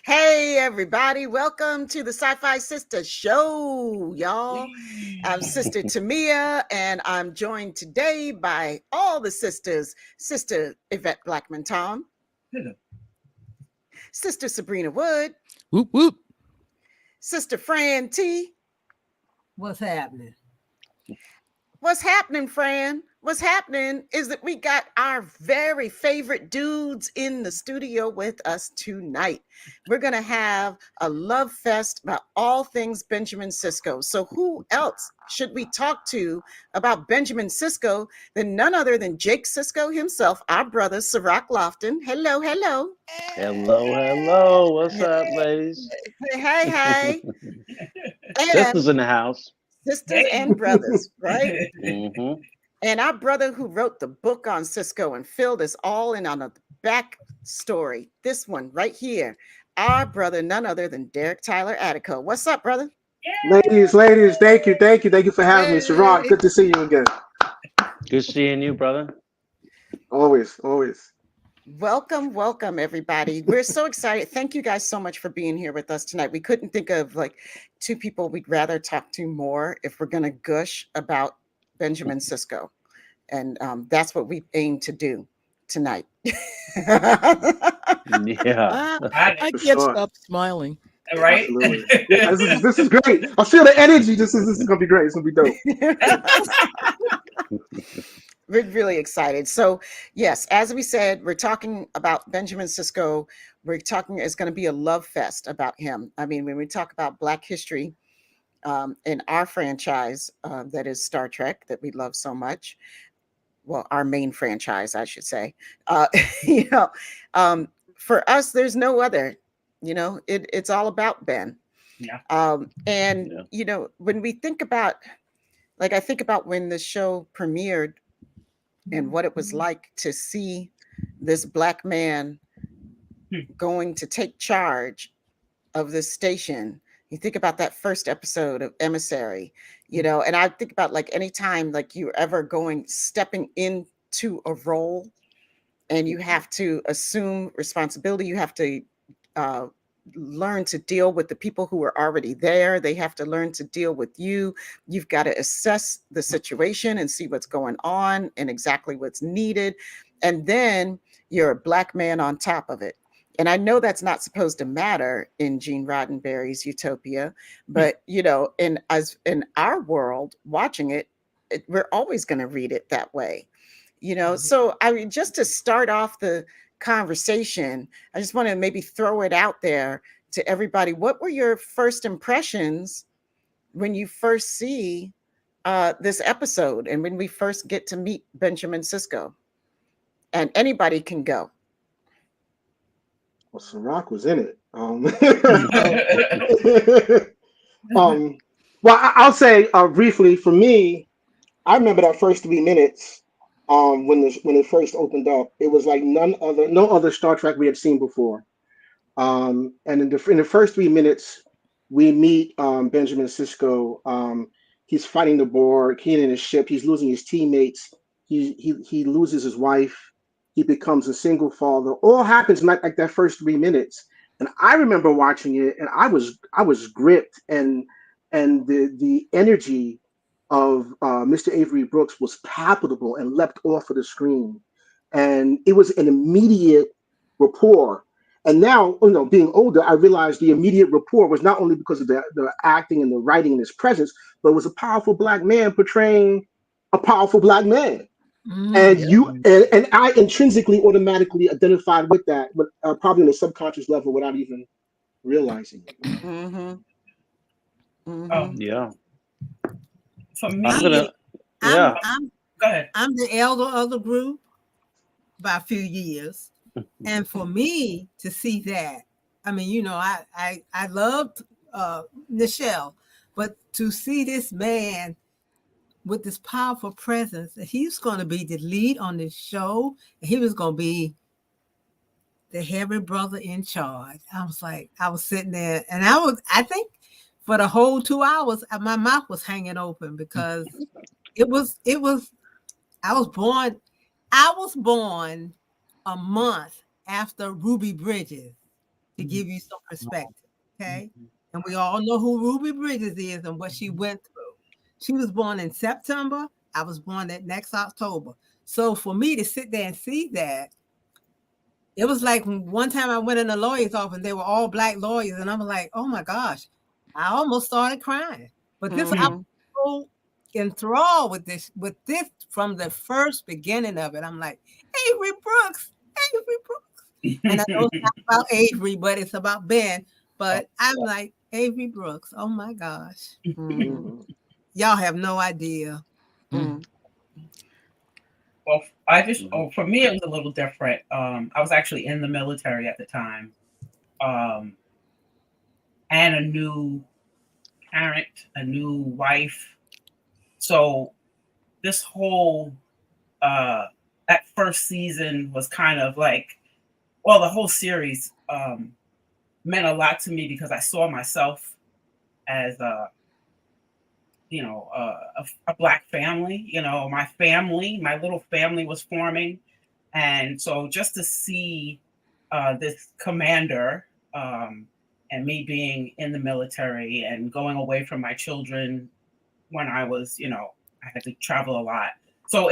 Hey everybody, welcome to the SyFy Sistas show, y'all. I'm Sister Tamia, and I'm joined today by all the sisters. Sister Yvette Blackman-Tom. Hello. Sister Sabrina Wood. Whoop, whoop. Sister Fran T. What's happening? What's happening, Fran? What's happening is that we got our very favorite dudes in the studio with us tonight. We're going to have a love fest about all things Benjamin Sisko. So who else should we talk to about Benjamin Sisko than none other than Jake Sisko himself, our brother, Cirroc Lofton. Hello, hello. Hello, hello. What's up, ladies? Hey. Sisters in the house. Sisters and brothers, right? Mm-hmm. And our brother who wrote the book on Sisko and filled us all in on the back story, this one right here, our brother, none other than Derek Tyler Attico. What's up, brother? Ladies, thank you for having me. Cirroc, good to see you again. Good seeing you, brother. Always. Welcome, everybody. We're so excited. Thank you guys so much for being here with us tonight. We couldn't think of like two people we'd rather talk to more if we're going to gush about Benjamin Sisko. And that's what we aim to do tonight. Yeah. I can't stop smiling. Right? Yeah, this is great. I feel the energy. This is going to be great. It's going to be dope. We're really excited. So yes, as we said, we're talking about Benjamin Sisko. It's going to be a love fest about him. I mean, when we talk about Black history in our franchise, that is Star Trek, that we love so much. Well, our main franchise, I should say. For us, there's no other. It's all about Ben. Yeah. When we think about, I think about when the show premiered and what it was like to see this Black man going to take charge of this station. You think about that first episode of Emissary, and I think about anytime you're ever stepping into a role and you have to assume responsibility, you have to learn to deal with the people who are already there. They have to learn to deal with you. You've got to assess the situation and see what's going on and exactly what's needed. And then you're a Black man on top of it. And I know that's not supposed to matter in Gene Roddenberry's Utopia, but in our world, watching it, we're always going to read it that way. So I mean, just to start off the conversation, I just want to maybe throw it out there to everybody. What were your first impressions when you first see this episode and when we first get to meet Benjamin Sisko? And anybody can go. Well, Cirroc was in it. I'll say briefly, for me, I remember that first 3 minutes when it first opened up. It was like no other Star Trek we had seen before. And in the first 3 minutes, we meet Benjamin Sisko. He's fighting the Borg. He's in his ship. He's losing his teammates. He loses his wife. He becomes a single father. All happens like that first 3 minutes. And I remember watching it, and I was gripped, and the energy of Mr. Avery Brooks was palpable and leapt off of the screen. And it was an immediate rapport. And now, being older, I realized the immediate rapport was not only because of the acting and the writing and his presence, but it was a powerful Black man portraying a powerful Black man. And I intrinsically, automatically identified with that, but probably on a subconscious level without even realizing it. Mm-hmm. Mm-hmm. Yeah. For me, Go ahead. I'm the elder of the group by a few years. And for me to see that, I mean, I loved Nichelle, but to see this man with this powerful presence, he's going to be the lead on this show. And he was going to be the heavy brother in charge. I was sitting there, and I think for the whole 2 hours, my mouth was hanging open because I was born I was born a month after Ruby Bridges, to give you some perspective, okay? And we all know who Ruby Bridges is and what she went through. She was born in September. I was born that next October. So for me to sit there and see that, it was like one time I went in a lawyer's office and they were all Black lawyers, and I was like, oh my gosh, I almost started crying. But this, I was so enthralled with this from the first beginning of it. I'm like, Avery Brooks. And I know it's not about Avery, but it's about Ben. But I'm like, Avery Brooks. Oh my gosh. Y'all have no idea. Well, for me, it was a little different. I was actually in the military at the time, and a new parent, a new wife. So this whole, that first season was kind of like, well, the whole series meant a lot to me because I saw myself as a Black family. My little family was forming. And so just to see this commander and me being in the military and going away from my children when I was, I had to travel a lot. So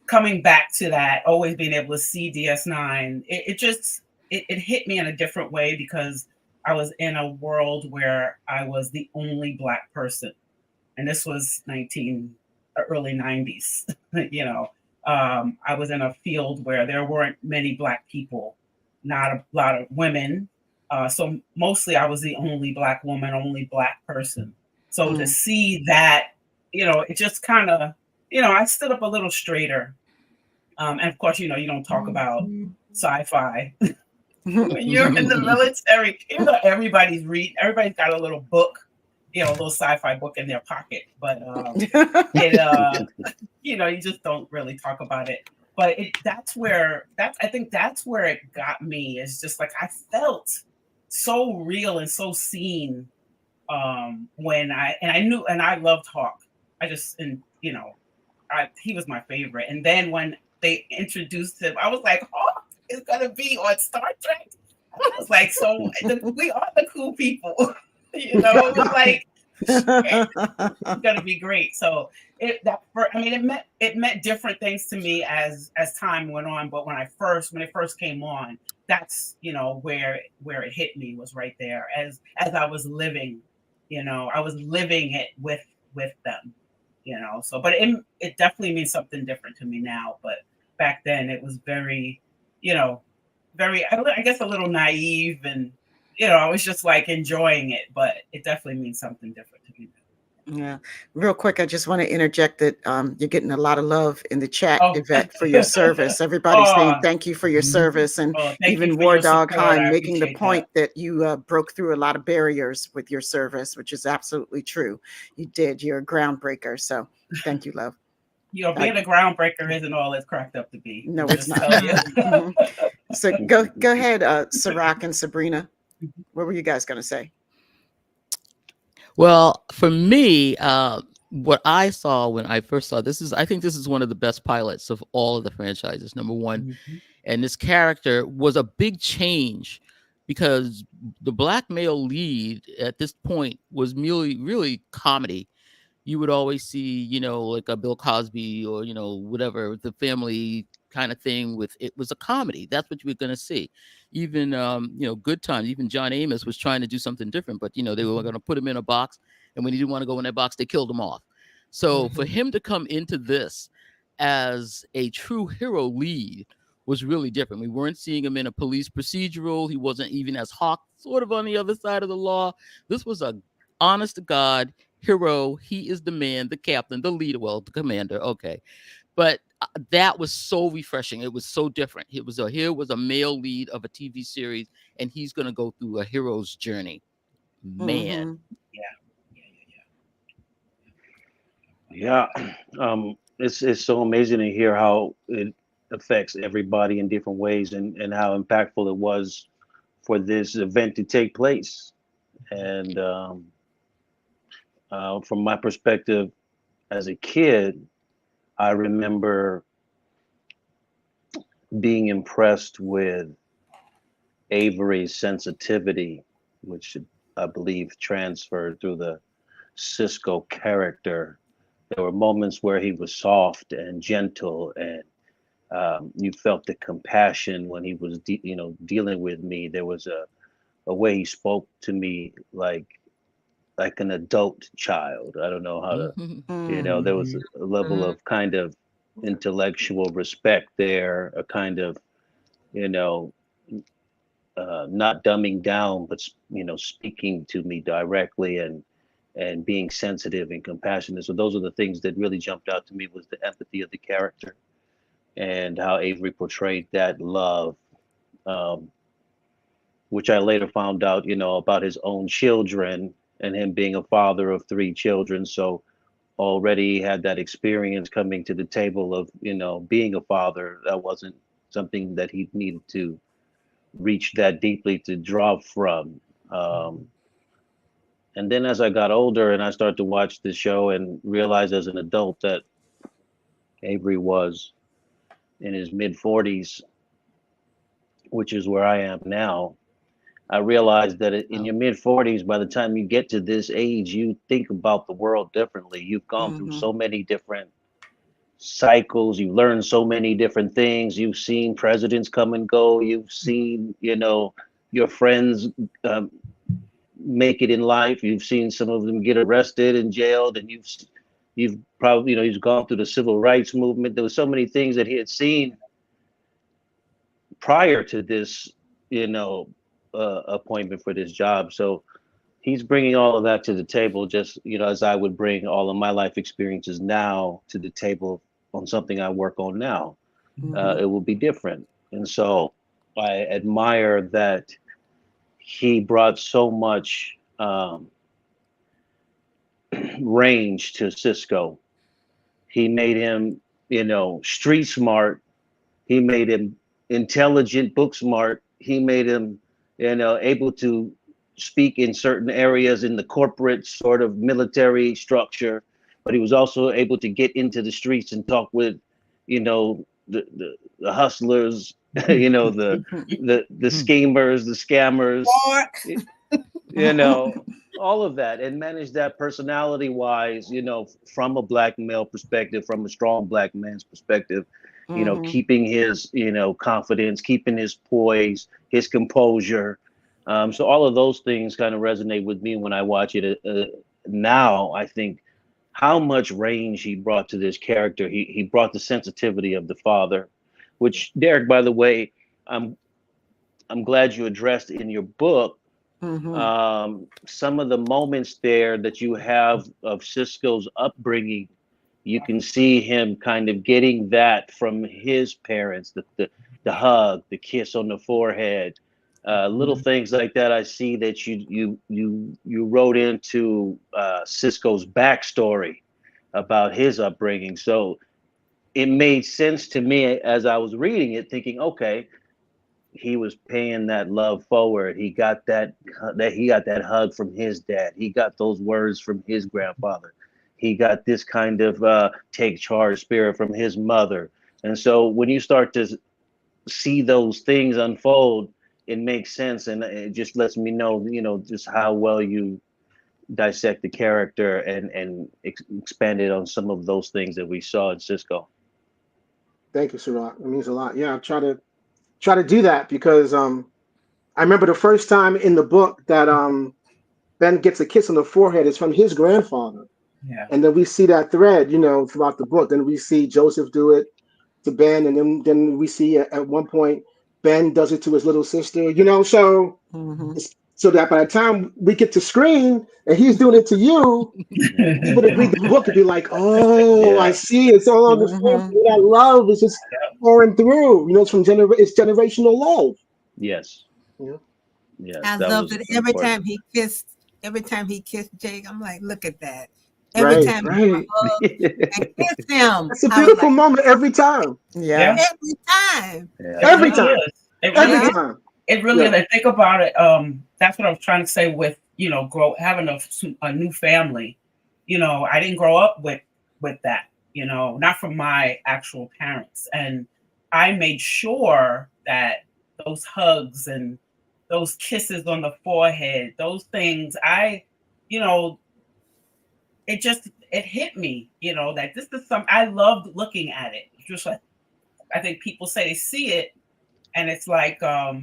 coming back to that, always being able to see DS9, it hit me in a different way because I was in a world where I was the only Black person. And this was early 90s. I was in a field where there weren't many Black people, not a lot of women. So mostly I was the only Black woman, only Black person. So to see that, it just kind of, I stood up a little straighter. And of course, you don't talk about sci-fi when you're in the military. Everybody's got a little book, a little sci-fi book in their pocket, but you just don't really talk about it. But I think that's where it got me. It's just like I felt so real and so seen when I knew, and I loved Hawk. He was my favorite. And then when they introduced him, I was like, Hawk is gonna be on Star Trek. I was like, so we are the cool people. It was like it's gonna be great. So it meant different things to me as time went on. But when it first came on, that's where it hit me, was right there as I was living. I was living it with them. So but it definitely means something different to me now. But back then it was very, very, I guess, a little naive, and I was just like enjoying it, but it definitely means something different to me. Yeah. Real quick, I just want to interject that you're getting a lot of love in the chat, Yvette, for your service. Everybody's saying thank you for your service. And even War Dog Heim making the point that you broke through a lot of barriers with your service, which is absolutely true. You did. You're a groundbreaker. So thank you, love. Being a groundbreaker isn't all it's cracked up to be. No, it's not. So go ahead, Cirroc and Sabrina. What were you guys going to say? Well, for me, what I saw when I first saw I think this is one of the best pilots of all of the franchises, number one. And this character was a big change because the Black male lead at this point was really comedy. You would always see, like a Bill Cosby or, whatever, the family kind of thing it was a comedy. That's what you were going to see. Even, Good Times, even John Amos was trying to do something different, but, they were going to put him in a box. And when he didn't want to go in that box, they killed him off. So for him to come into this as a true hero lead was really different. We weren't seeing him in a police procedural. He wasn't even as Hawk, sort of on the other side of the law. This was a honest to God hero. He is the man, the captain, the leader, well, the commander. Okay. But that was so refreshing. It was so different. Here was a male lead of a TV series, and he's going to go through a hero's journey. Man. Yeah. It's so amazing to hear how it affects everybody in different ways, and how impactful it was for this event to take place. And from my perspective as a kid, I remember being impressed with Avery's sensitivity, which I believe transferred through the Sisko character. There were moments where he was soft and gentle, and you felt the compassion when he was, dealing with me. There was a way he spoke to me like an adult child. I don't know how to, there was a level of kind of intellectual respect there, a kind of, not dumbing down, but speaking to me directly and being sensitive and compassionate. So those are the things that really jumped out to me, was the empathy of the character and how Avery portrayed that love, which I later found out, about his own children and him being a father of 3 children. So already had that experience coming to the table of, being a father. That wasn't something that he needed to reach that deeply to draw from. And then as I got older and I started to watch the show and realized as an adult that Avery was in his mid-40s, which is where I am now, I realized that in your mid-40s, by the time you get to this age, you think about the world differently. You've gone through so many different cycles. You learned so many different things. You've seen presidents come and go. You've seen, your friends make it in life. You've seen some of them get arrested and jailed, and you've probably, he's gone through the civil rights movement. There were so many things that he had seen prior to this, appointment for this job. So he's bringing all of that to the table, just, as I would bring all of my life experiences now to the table on something I work on now. It will be different. And so I admire that he brought so much range to Sisko. He made him, street smart. He made him intelligent, book smart. He made him, able to speak in certain areas in the corporate sort of military structure, but he was also able to get into the streets and talk with, the hustlers, the schemers, the scammers, all of that, and manage that personality wise, from a Black male perspective, from a strong Black man's perspective, keeping his, confidence, keeping his poise, his composure. So all of those things kind of resonate with me when I watch it. Now I think how much range he brought to this character. He brought the sensitivity of the father, which, Derek, by the way, I'm glad you addressed in your book. Some of the moments there that you have of Sisko's upbringing, you can see him kind of getting that from his parents, the hug, the kiss on the forehead, little things like that. I see that you wrote into Sisko's backstory about his upbringing. So it made sense to me as I was reading it, thinking, okay, he was paying that love forward. He got that hug from his dad. He got those words from his grandfather. He got this kind of take charge spirit from his mother. And so when you start to see those things unfold, it makes sense, and it just lets me know, just how well you dissect the character and expanded on some of those things that we saw in Sisko. Thank you, Cirroc. It means a lot. Yeah, I'll try to do that, because I remember the first time in the book that Ben gets a kiss on the forehead is from his grandfather. Yeah. And then we see that thread, throughout the book. Then we see Joseph do it to Ben, and then we see at one point Ben does it to his little sister, so that by the time we get to screen and he's doing it to you, people that read the book would be like, oh, yeah. I see, it's all on the face. That love is just pouring through. It's it's generational love. Yes. Yeah. Yes. I love it. Every time he kissed Jake, I'm like, look at that. Every time he hugged and kissed him. It's a beautiful moment every time. Yeah. Every time. Yeah. Every time. Every time. It really is. Think about it. That's what I was trying to say with, having a new family. I didn't grow up with that, not from my actual parents. And I made sure that those hugs and those kisses on the forehead, those things, you know, it hit me, you know, that this is I loved looking at it. Just like, I think people say they see it and it's like, wow,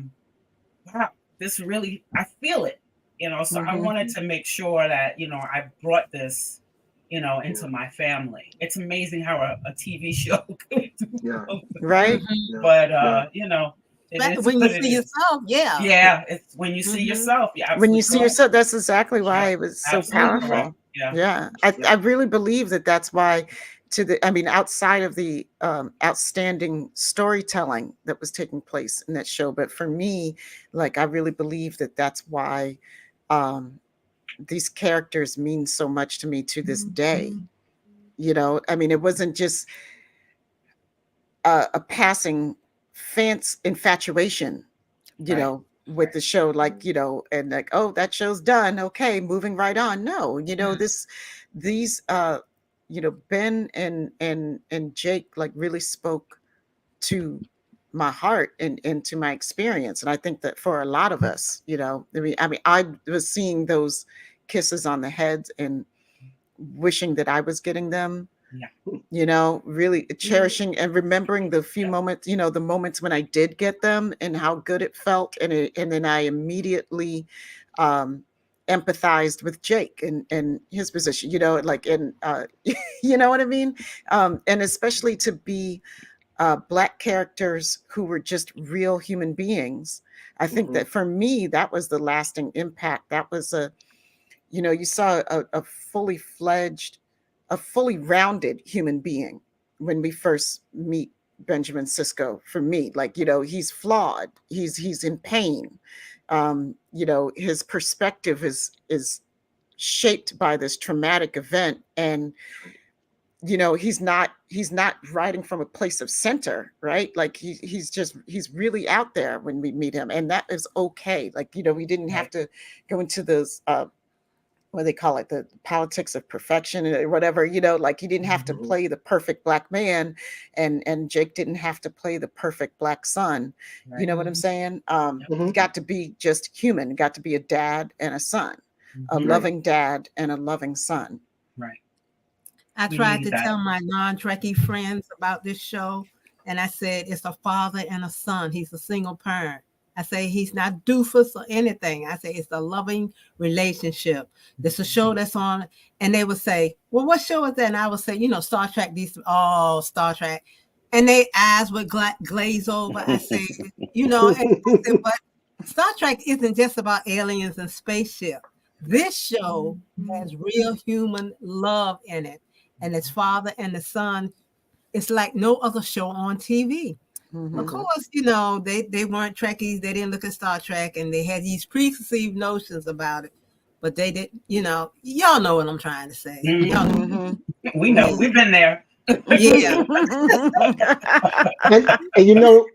this really, I feel it, you know. So I wanted to make sure that, you know, I brought this, you know, into my family. It's amazing how a TV show could do right. But you know, when you see yourself, it's when you see yourself. When you see yourself, that's exactly why it was so powerful. Correct. Yeah. I really believe that that's why. Outside of the outstanding storytelling that was taking place in that show, but for me, like, I really believe that that's why these characters mean so much to me to this day. You know, I mean, it wasn't just a passing infatuation, you know, with the show, like, you know, and like, oh, that show's done, okay, moving right on. No, you know, these you know, Ben and Jake like really spoke to my heart and to my experience. And I think that for a lot of us, you know, I mean, I was seeing those kisses on the heads and wishing that I was getting them. You know, really cherishing and remembering the few moments, you know, the moments when I did get them and how good it felt. And then I immediately empathized with Jake and his position, you know, like, and you know what I mean? And especially to be Black characters who were just real human beings. I think that for me, that was the lasting impact. That was you know, you saw a fully fledged, a fully rounded human being when we first meet Benjamin Sisko. For me, like, you know, he's flawed. He's in pain. You know, his perspective is shaped by this traumatic event, and you know, he's not writing from a place of center, right? Like he's really out there when we meet him, and that is okay. Like, you know, we didn't have to go into those what they call it, the politics of perfection or whatever, you know, like he didn't have to play the perfect Black man, and Jake didn't have to play the perfect Black son. You know what I'm saying? He got to be just human, got to be a dad and a son, a loving dad and a loving son. Right. I tried to tell my non-Trekkie friends about this show, and I said it's a father and a son. He's a single parent. I say he's not doofus or anything. I say it's a loving relationship. There's a show that's on, and they would say, well, what show is that? And I would say, you know, Star Trek. Star Trek. And their eyes would glaze over. I say, you know, and I said, but Star Trek isn't just about aliens and spaceship. This show has real human love in it. And its father and the son, it's like no other show on TV. Of course, you know, they weren't Trekkies. They didn't look at Star Trek, and they had these preconceived notions about it. But they didn't, you know, y'all know what I'm trying to say. Y'all know. We know. We've been there. Yeah. and you know,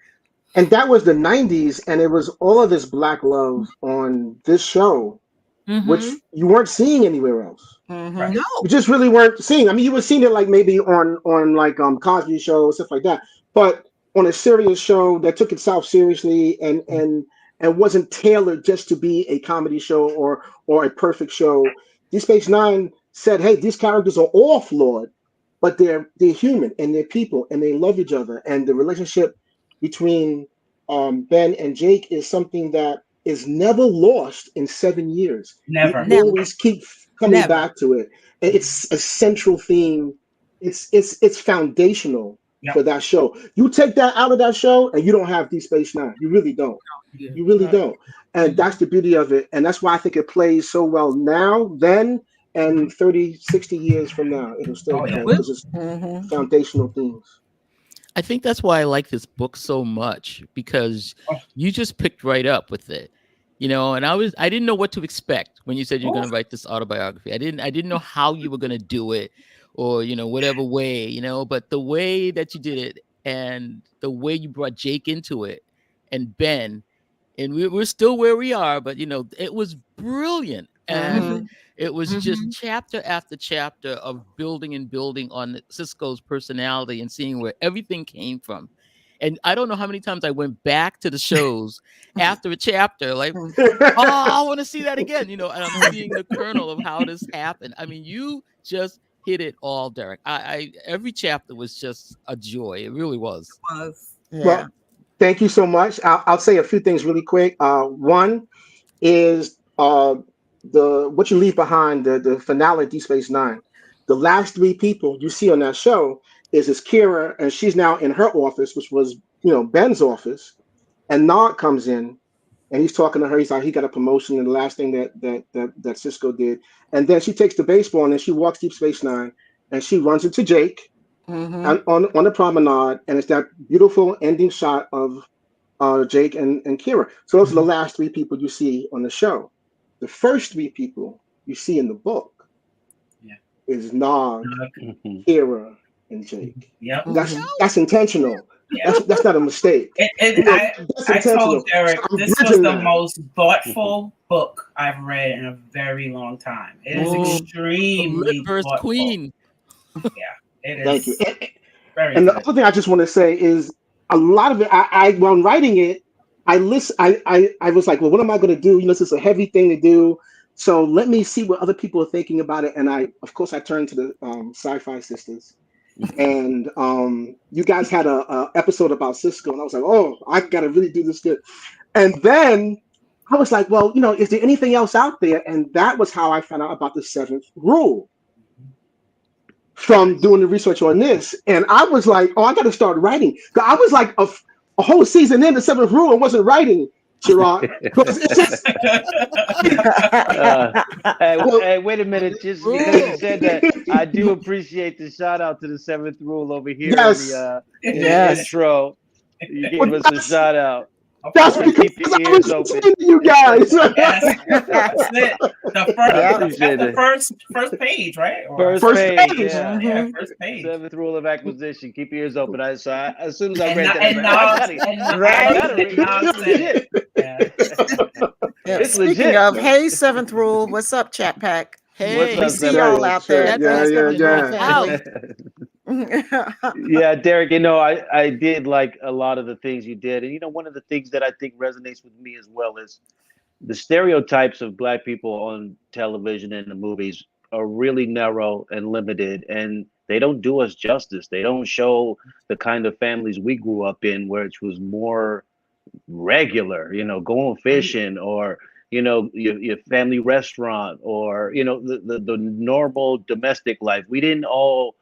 and that was the 90s, and it was all of this Black love on this show, which you weren't seeing anywhere else. No, you just really weren't seeing. I mean, you were seeing it like maybe on like Cosby Show, stuff like that, but on a serious show that took itself seriously and wasn't tailored just to be a comedy show or a perfect show. Deep Space Nine said, hey, these characters are all flawed, but they're human and they're people and they love each other. And the relationship between Ben and Jake is something that is never lost in 7 years. Never. We always keep coming back to it. It's a central theme. It's foundational for that show. You take that out of that show and you don't have Deep Space Nine. You really don't. You really don't. And that's the beauty of it. And that's why I think it plays so well now, then, and 30, 60 years from now. It'll still play because it's foundational themes. I think that's why I like this book so much, because you just picked right up with it. You know, and I didn't know what to expect when you said you're going to write this autobiography. I didn't know how you were going to do it, or, you know, whatever way, you know, but the way that you did it and the way you brought Jake into it and Ben, and we're still where we are, but, you know, it was brilliant. And it was just chapter after chapter of building and building on Sisko's personality and seeing where everything came from. And I don't know how many times I went back to the shows after a chapter, like, I want to see that again, and I'm seeing the kernel of how this happened. I mean, you just hit it all, Derek. I every chapter was just a joy. It really was. Yeah. Well, thank you so much. I'll say a few things really quick. One is what you leave behind, the finale of Deep Space Nine. The last three people you see on that show is Kira, and she's now in her office, which was Ben's office, and Nog comes in, and he's talking to her. He's like, he got a promotion, and the last thing that Sisko did, and then she takes the baseball and then she walks Deep Space Nine, and she runs into Jake on the promenade, and it's that beautiful ending shot of Jake and Kira. So those are the last three people you see on the show. The first three people you see in the book is Nog, Kira, and Jake. Yep. That's intentional. That's not a mistake. I told Derek, this was the most thoughtful book I've read in a very long time. It is extremely thoughtful. Queen. Yeah, it is. Thank you. Very and good. The other thing I just want to say is a lot of it. When writing it, I was like, well, what am I going to do? This is a heavy thing to do. So let me see what other people are thinking about it. And of course, I turned to the SyFy Sistas. And you guys had a episode about Sisko, and I was like, oh, I gotta really do this good. And then I was like, well, is there anything else out there? And that was how I found out about the seventh rule from doing the research on this. And I was like, oh, I gotta start writing. I was like a whole season in the seventh rule and wasn't writing, Cirroc. Hey, wait a minute. Just because you said that, I do appreciate the shout out to the seventh rule over here in the intro. You gave us a shout out. That's because I was listening to you guys. That's it. The first page, right? First page. Yeah, first page. Seventh rule of acquisition: keep your ears open. As soon as I read that, it's Speaking of, hey, seventh rule, what's up, Chat Pack? Hey, we see y'all out there. Yeah, Derek, I did like a lot of the things you did. And, one of the things that I think resonates with me as well is the stereotypes of Black people on television and the movies are really narrow and limited, and they don't do us justice. They don't show the kind of families we grew up in, which was more regular, going fishing or, your family restaurant or, the normal domestic life. We didn't all,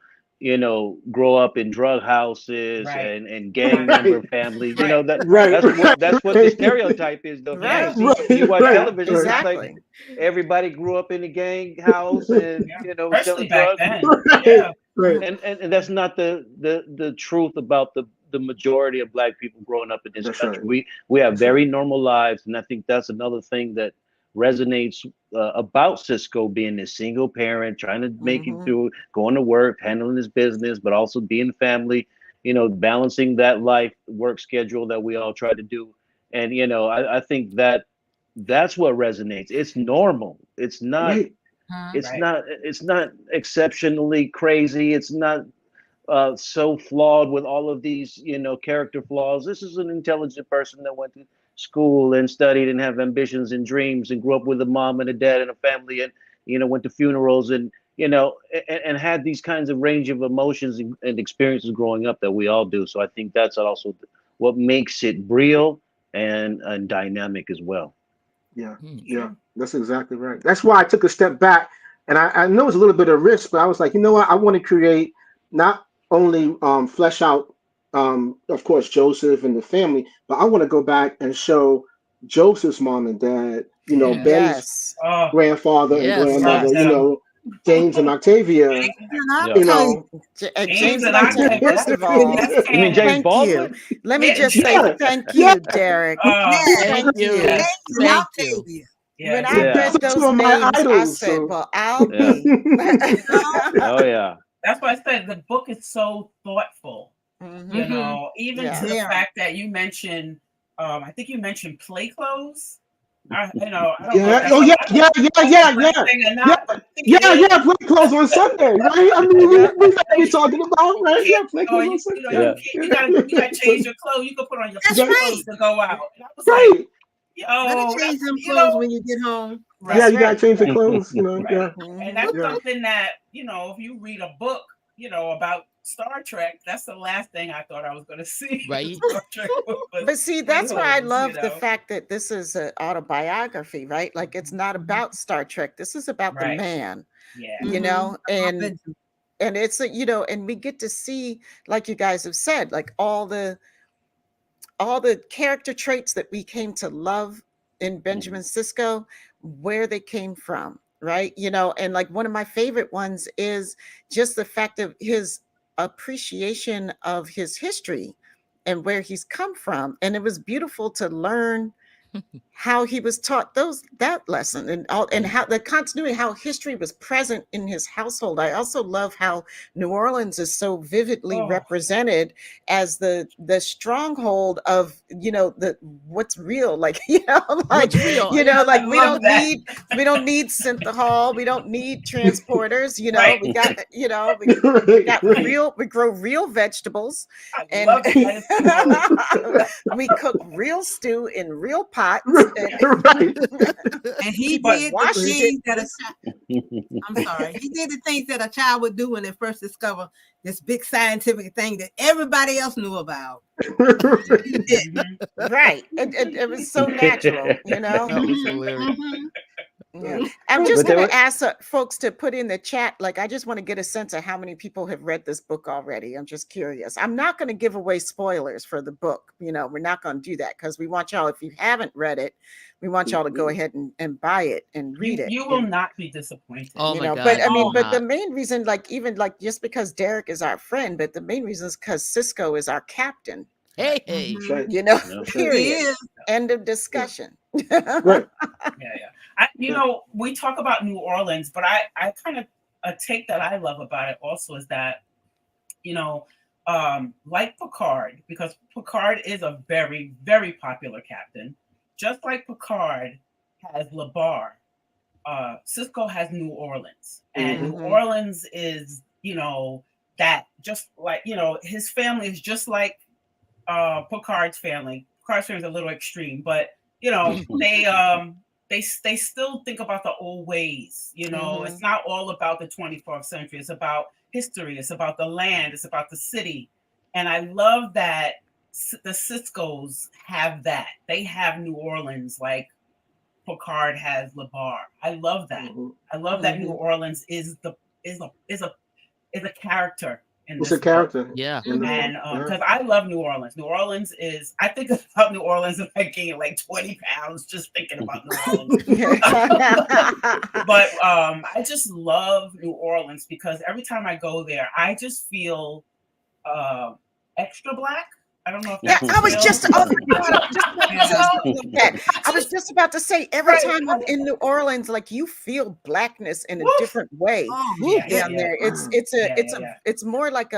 grow up in drug houses and gang member families. That's what the stereotype is, though. You watch television, it's like everybody grew up in a gang house and selling drugs. And that's not the truth about the majority of Black people growing up in this country. Right. We have very normal lives, and I think that's another thing that resonates about Sisko being a single parent, trying to make it through, going to work, handling his business, but also being family, balancing that life work schedule that we all try to do. And I think that's what resonates. It's normal. It's not. It's not exceptionally crazy. It's not so flawed with all of these, character flaws. This is an intelligent person that went to school and studied and have ambitions and dreams and grew up with a mom and a dad and a family and, went to funerals and, and had these kinds of range of emotions and experiences growing up that we all do. So I think that's also what makes it real and dynamic as well. Yeah, that's exactly right. That's why I took a step back, and I know it's a little bit of risk, but I was like, you know what? I want to create not only flesh out, of course, Joseph and the family, but I want to go back and show Joseph's mom and dad, Ben's grandfather and grandmother, James and Octavia, James and Octavia. First of all, you mean James Baldwin? Let me just say thank you, Derek. Thank you. Thank you. When I read those names, I said, well, I'll be. Oh, yeah. That's why I said the book is so thoughtful. Even to the fact that you mentioned, I think you mentioned play clothes. I don't know. Yeah. If Oh yeah. that's Yeah. Yeah. Yeah. a Yeah. thing or Yeah. not, but I think Yeah. it Yeah. is. Play clothes on Sunday, right? I mean, we know what we're talking about, right? You Yeah. Play know, clothes on you Sunday. know, Yeah. you gotta change your clothes. You can put on your That's clothes right. to go out. And I was Right. like, Gotta yo, change that's, them you clothes know, when you get home. Yeah. right, You gotta change your right, clothes. You know. right. Yeah. And that's Yeah. something that, if you read a book, about Star Trek, that's the last thing I thought I was going to see. Right. Star Trek But see, that's why I clothes, love the fact that this is an autobiography, right? Like it's not about Star Trek. This is about the Right. man, Yeah. and it's and we get to see, like you guys have said, like all the character traits that we came to love in Benjamin Sisko, where they came from, right? And like one of my favorite ones is just the fact of his appreciation of his history and where he's come from. And it was beautiful to learn how he was taught that lesson and how the continuity, how history was present in his household. I also love how New Orleans is so vividly represented as the stronghold of the what's real, like What's real? like we don't need synthahol, we don't need transporters, Right. we got we grow real vegetables, and we cook real stew in real pots. Right. And he did the things that I'm sorry. He did the things that a child would do when they first discover this big scientific thing that everybody else knew about. He did. Right. It was so natural, That was hilarious. Yeah. I'm just going to ask folks to put in the chat. Like, I just want to get a sense of how many people have read this book already. I'm just curious. I'm not going to give away spoilers for the book. We're not going to do that because we want y'all, if you haven't read it, we want y'all to go ahead and buy it and read it. You will not be disappointed. Oh my God. But I mean, but the main reason, like, even like just because Derek is our friend, but the main reason is because Sisko is our captain. Hey. Period. End of discussion. Right. Yeah. We talk about New Orleans, but I kind of a take that I love about it also is that, like Picard, because Picard is a very, very popular captain, just like Picard has LeBar, Sisko has New Orleans. And New Orleans is, that just like, his family is just like Picard's family. Picard's family is a little extreme, but they still think about the old ways. It's not all about the 24th century. It's about history. It's about the land. It's about the city. And I love that the Siskos have that. They have New Orleans like Picard has LeBar. I love that. I love that New Orleans is a character. It's a character. Book. Yeah. And because I love New Orleans. New Orleans is, I think about New Orleans and I gain like 20 pounds just thinking about New Orleans. But I just love New Orleans because every time I go there, I just feel extra Black. I don't know if that's I was just about to say every time I'm in New Orleans, like you feel Blackness in a different way down there. It's more like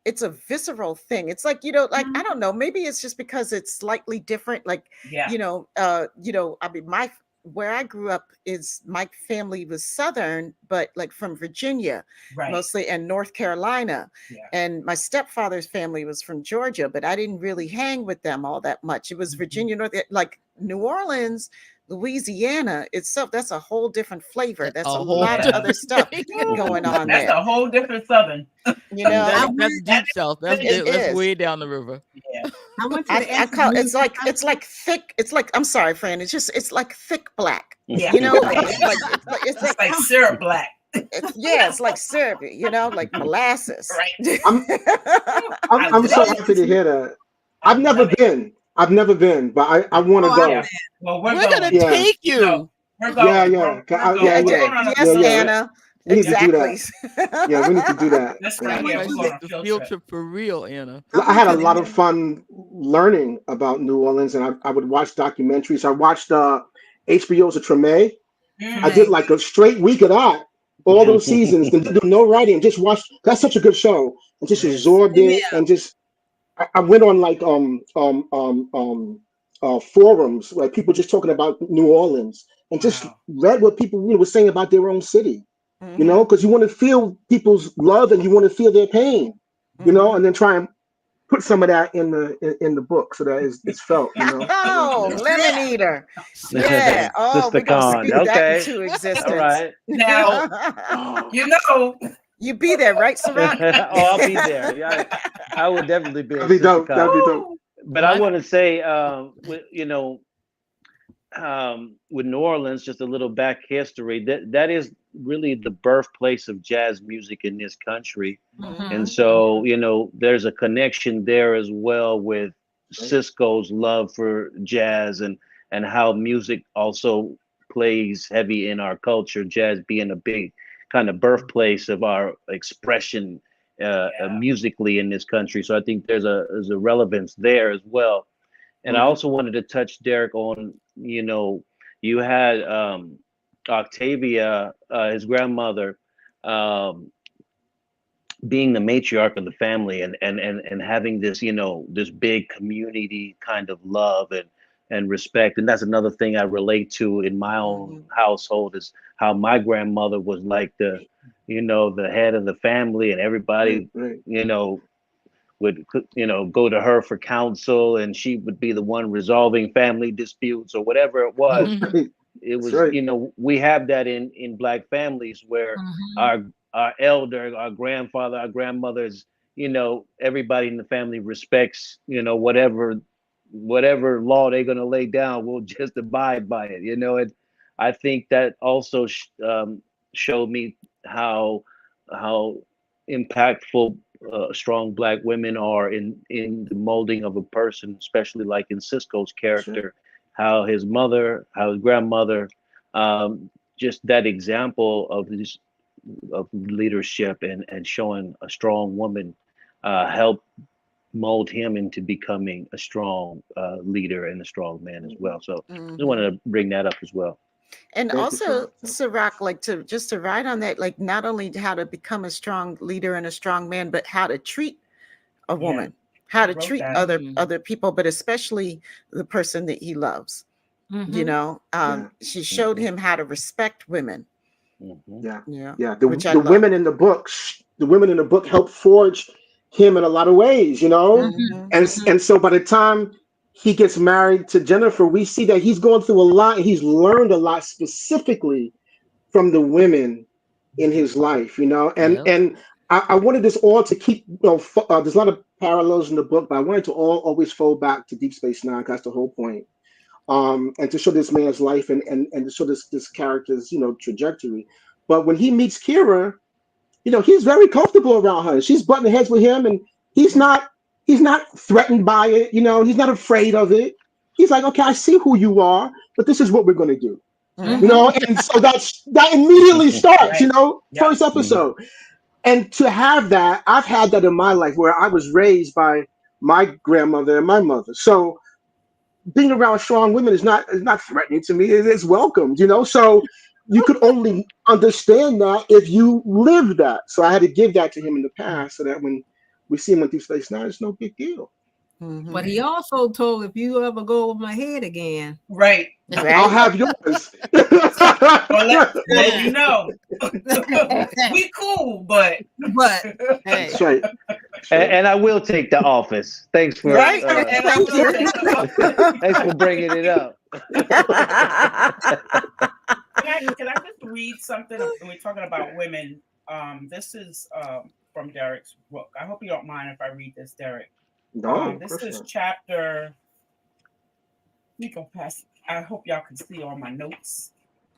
it's a visceral thing. It's like, like I don't know, maybe it's just because it's slightly different. Like, I mean, where I grew up is my family was Southern, but like from Virginia mostly and North Carolina. And my stepfather's family was from Georgia, but I didn't really hang with them all that much. It was Virginia, like New Orleans, Louisiana itself. That's a whole different flavor. That's a lot of other stuff going on there. That's a whole different Southern. That's deep South. That's way down the river. Yeah. I call it's like thick. It's like, I'm sorry, Fran. It's like thick Black. Yeah. It's like syrup Black. It's like syrup, like molasses. Right. I'm so happy to hear that. I've never been, but I want to go. Yeah. Well, we're gonna take you. No, we're going. Yes, Anna. We need exactly. to do that. Yeah, we need to do that. That's right. Yeah, we're going on a field trip for real, Anna. I had a lot of fun learning about New Orleans, and I would watch documentaries. I watched HBO's A Treme. I did like a straight week of that, all those seasons. Didn't do no writing, just watched. That's such a good show, and just absorbed it, and just I went on like forums, like people just talking about New Orleans, and just read what people were saying about their own city. Because you want to feel people's love and you want to feel their pain, and then try and put some of that in the book so that it's felt. Oh, lemon eater. Yeah. Oh, we're gonna speak that into existence. All right. Now, you be there, right, Cirroc? I'll be there. Yeah, I would definitely be. That'd be dope. That'd be dope. But I want to say, with New Orleans, just a little back history. That is really the birthplace of jazz music in this country, and so there's a connection there as well with Sisko's love for jazz and how music also plays heavy in our culture. Jazz being a big kind of birthplace of our expression musically in this country. So I think there's a relevance there as well. And I also wanted to touch, Derek, on, you had Octavia, his grandmother, being the matriarch of the family and having this, this big community kind of love and respect. And that's another thing I relate to in my own household, is how my grandmother was like the head of the family, and everybody, would, go to her for counsel, and she would be the one resolving family disputes or whatever it was. It was, we have that in Black families where our elder, our grandfather, our grandmothers, everybody in the family respects, whatever law they're going to lay down, we'll just abide by it, and I think that also showed me how impactful strong Black women are in the molding of a person, especially like in Sisko's character, how his mother, how his grandmother, just that example of leadership and showing a strong woman helped mold him into becoming a strong leader and a strong man as well. So I just wanted to bring that up as well. And also, Cirroc, like to ride on that, like not only how to become a strong leader and a strong man, but how to treat a woman, how to treat other people, but especially the person that he loves. She showed him how to respect women. The women in the book helped forge him in a lot of ways, and so by the time he gets married to Jennifer, we see that he's going through a lot, and he's learned a lot specifically from the women in his life, and I wanted this all to keep, there's a lot of parallels in the book, but I wanted to always fold back to Deep Space Nine. That's the whole point. And to show this man's life and to show this character's, trajectory. But when he meets Kira, he's very comfortable around her. She's butting heads with him, and he's not threatened by it. He's not afraid of it. He's like, okay, I see who you are, but this is what we're going to do. And so that immediately starts, first episode. And to have that, I've had that in my life where I was raised by my grandmother and my mother. So being around strong women is not threatening to me. It's welcomed, So you could only understand that if you live that. So I had to give that to him in the past, so that when we see him on Deep Space Nine, it's no big deal. But he also told, if you ever go over my head again, right. I'll have yours. Let you know. We cool, but that's right. And I will take the office. Thanks for thanks for bringing it up. Can I just read something? We're talking about women. This is from Derek's book. I hope you don't mind if I read this, Derek. No, this is chapter. Let me go past. I hope y'all can see all my notes.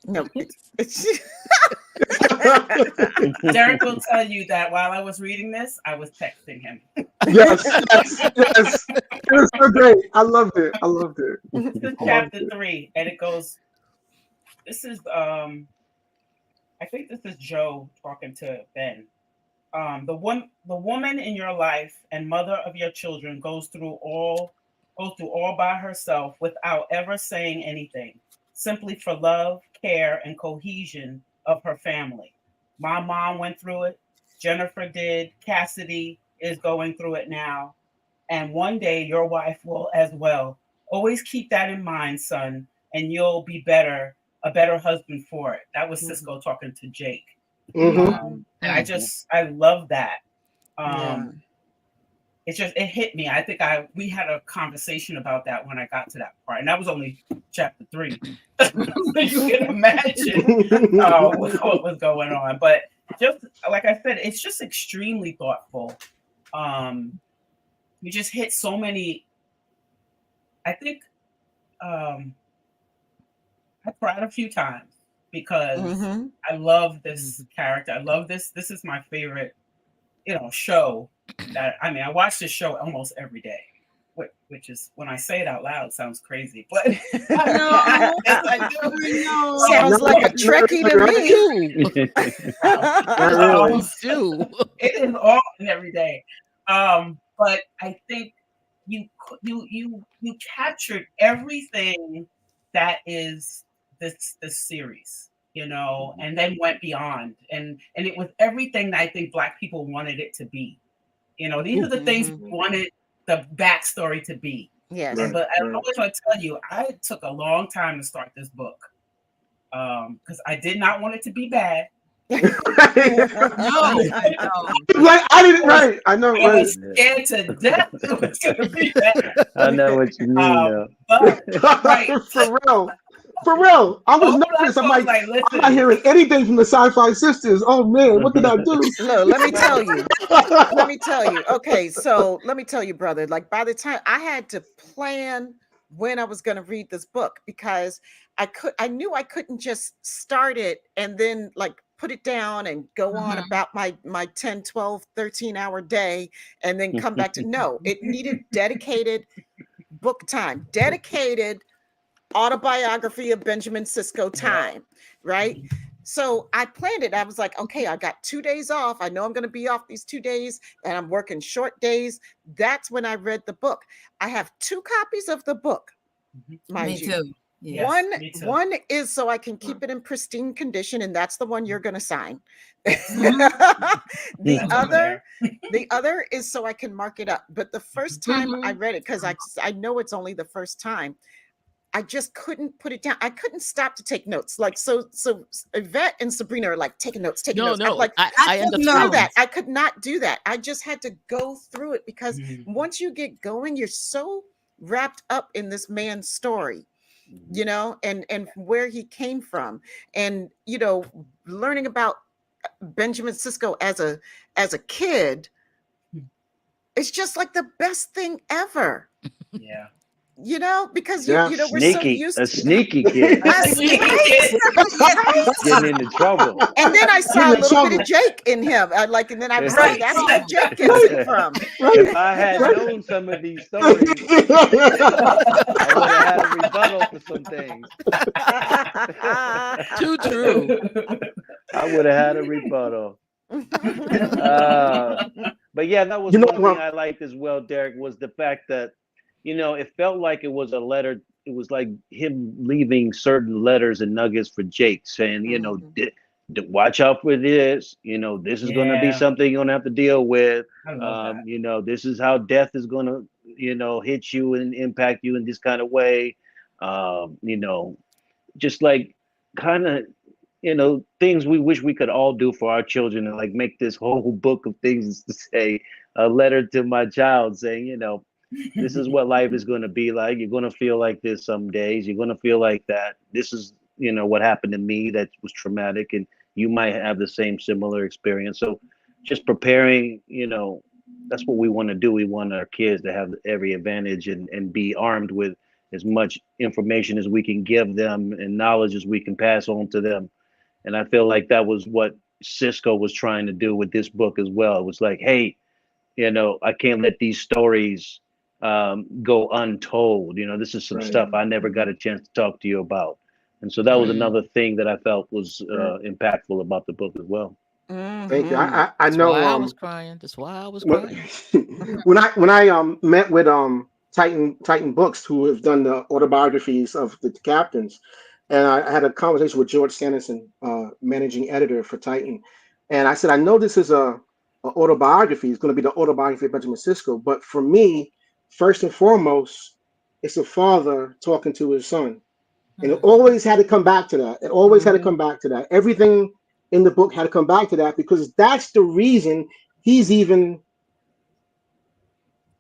No, Derek will tell you that while I was reading this, I was texting him. Yes. It was so great. I loved it. This is chapter 3, and it goes. This is I think this is Joe talking to Ben. The woman in your life and mother of your children goes through all by herself without ever saying anything, simply for love, care, and cohesion of her family. My mom went through it. Jennifer did. Cassidy is going through it now. And one day your wife will as well. Always keep that in mind, son, and you'll be a better husband for it. That was Sisko talking to Jake. And I love that. It hit me. I think we had a conversation about that when I got to that part, and that was only chapter 3. You can imagine what was going on. But just like I said, it's just extremely thoughtful. You just hit so many. I think I cried a few times because I love this character. I love this. This is my favorite, show. I watch this show almost every day, which is, when I say it out loud, sounds crazy, but I do. Sounds like a Trekkie to me. It is all every day. But I think you captured everything that is this series, and then went beyond, and it was everything that I think Black people wanted it to be. These are the things we wanted the backstory to be. Yes. But I always want to tell you, I took a long time to start this book because I did not want it to be bad. Like, I didn't. Right. I know. I was scared to death it was going to be bad. I know what you mean. But, For real, I was nervous. I'm like, I'm not hearing anything from the SyFy Sistas. Oh man, what did I do? No, let me tell you. Okay, so let me tell you, brother. Like, by the time I had to plan when I was going to read this book, because I knew I couldn't just start it and then like put it down and go on about my 10, 12, 13-hour day and then come back to, no, it needed dedicated book time, dedicated Autobiography of Benjamin Sisko time, right? So I planned it. I was like, okay, I got 2 days off. I know I'm going to be off these 2 days and I'm working short days. That's when I read the book. I have 2 copies of the book, mind you. Me too. Yes, One is so I can keep it in pristine condition, and that's the one you're going to sign. The other is so I can mark it up. But the first time I read it, because I know it's only the first time, I just couldn't put it down. I couldn't stop to take notes. Like, so Yvette and Sabrina are like taking notes. No, like, I end up do that. I could not do that. I just had to go through it because once you get going, you're so wrapped up in this man's story, and where he came from, and learning about Benjamin Sisko as a kid. It's just like the best thing ever. Yeah. Because we're so used to a sneaky kid. Getting into trouble. And then I saw a little bit of Jake in him. And then I was like, that's where Jake gets it from. If I had known some of these stories, I would have had a rebuttal for some things. Too true. I would have had a rebuttal. But yeah, that was one thing I liked as well, Derek, was the fact that it felt like it was a letter. It was like him leaving certain letters and nuggets for Jake, saying, watch out for this. This is going to be something you're going to have to deal with. This is how death is going to, hit you and impact you in this kind of way. Just like kind of, things we wish we could all do for our children, and like make this whole book of things to say, a letter to my child saying, this is what life is going to be like. You're going to feel like this some days. You're going to feel like that. This is, what happened to me that was traumatic, and you might have the similar experience. So just preparing, that's what we want to do. We want our kids to have every advantage and be armed with as much information as we can give them and knowledge as we can pass on to them. And I feel like that was what Sisko was trying to do with this book as well. It was like, hey, I can't let these stories go untold. This is some stuff I never got a chance to talk to you about. And so that was another thing that I felt was impactful about the book as well. Thank you. I know. Why I was crying. That's why I was crying. when I met with Titan Books, who have done the autobiographies of the captains, and I had a conversation with George Sanderson, managing editor for Titan, and I said, I know this is a autobiography. It's going to be the autobiography of Benjamin Sisko, but for me, first and foremost, it's a father talking to his son. And it always had to come back to that. It always had to come back to that. Everything in the book had to come back to that, because that's the reason he's even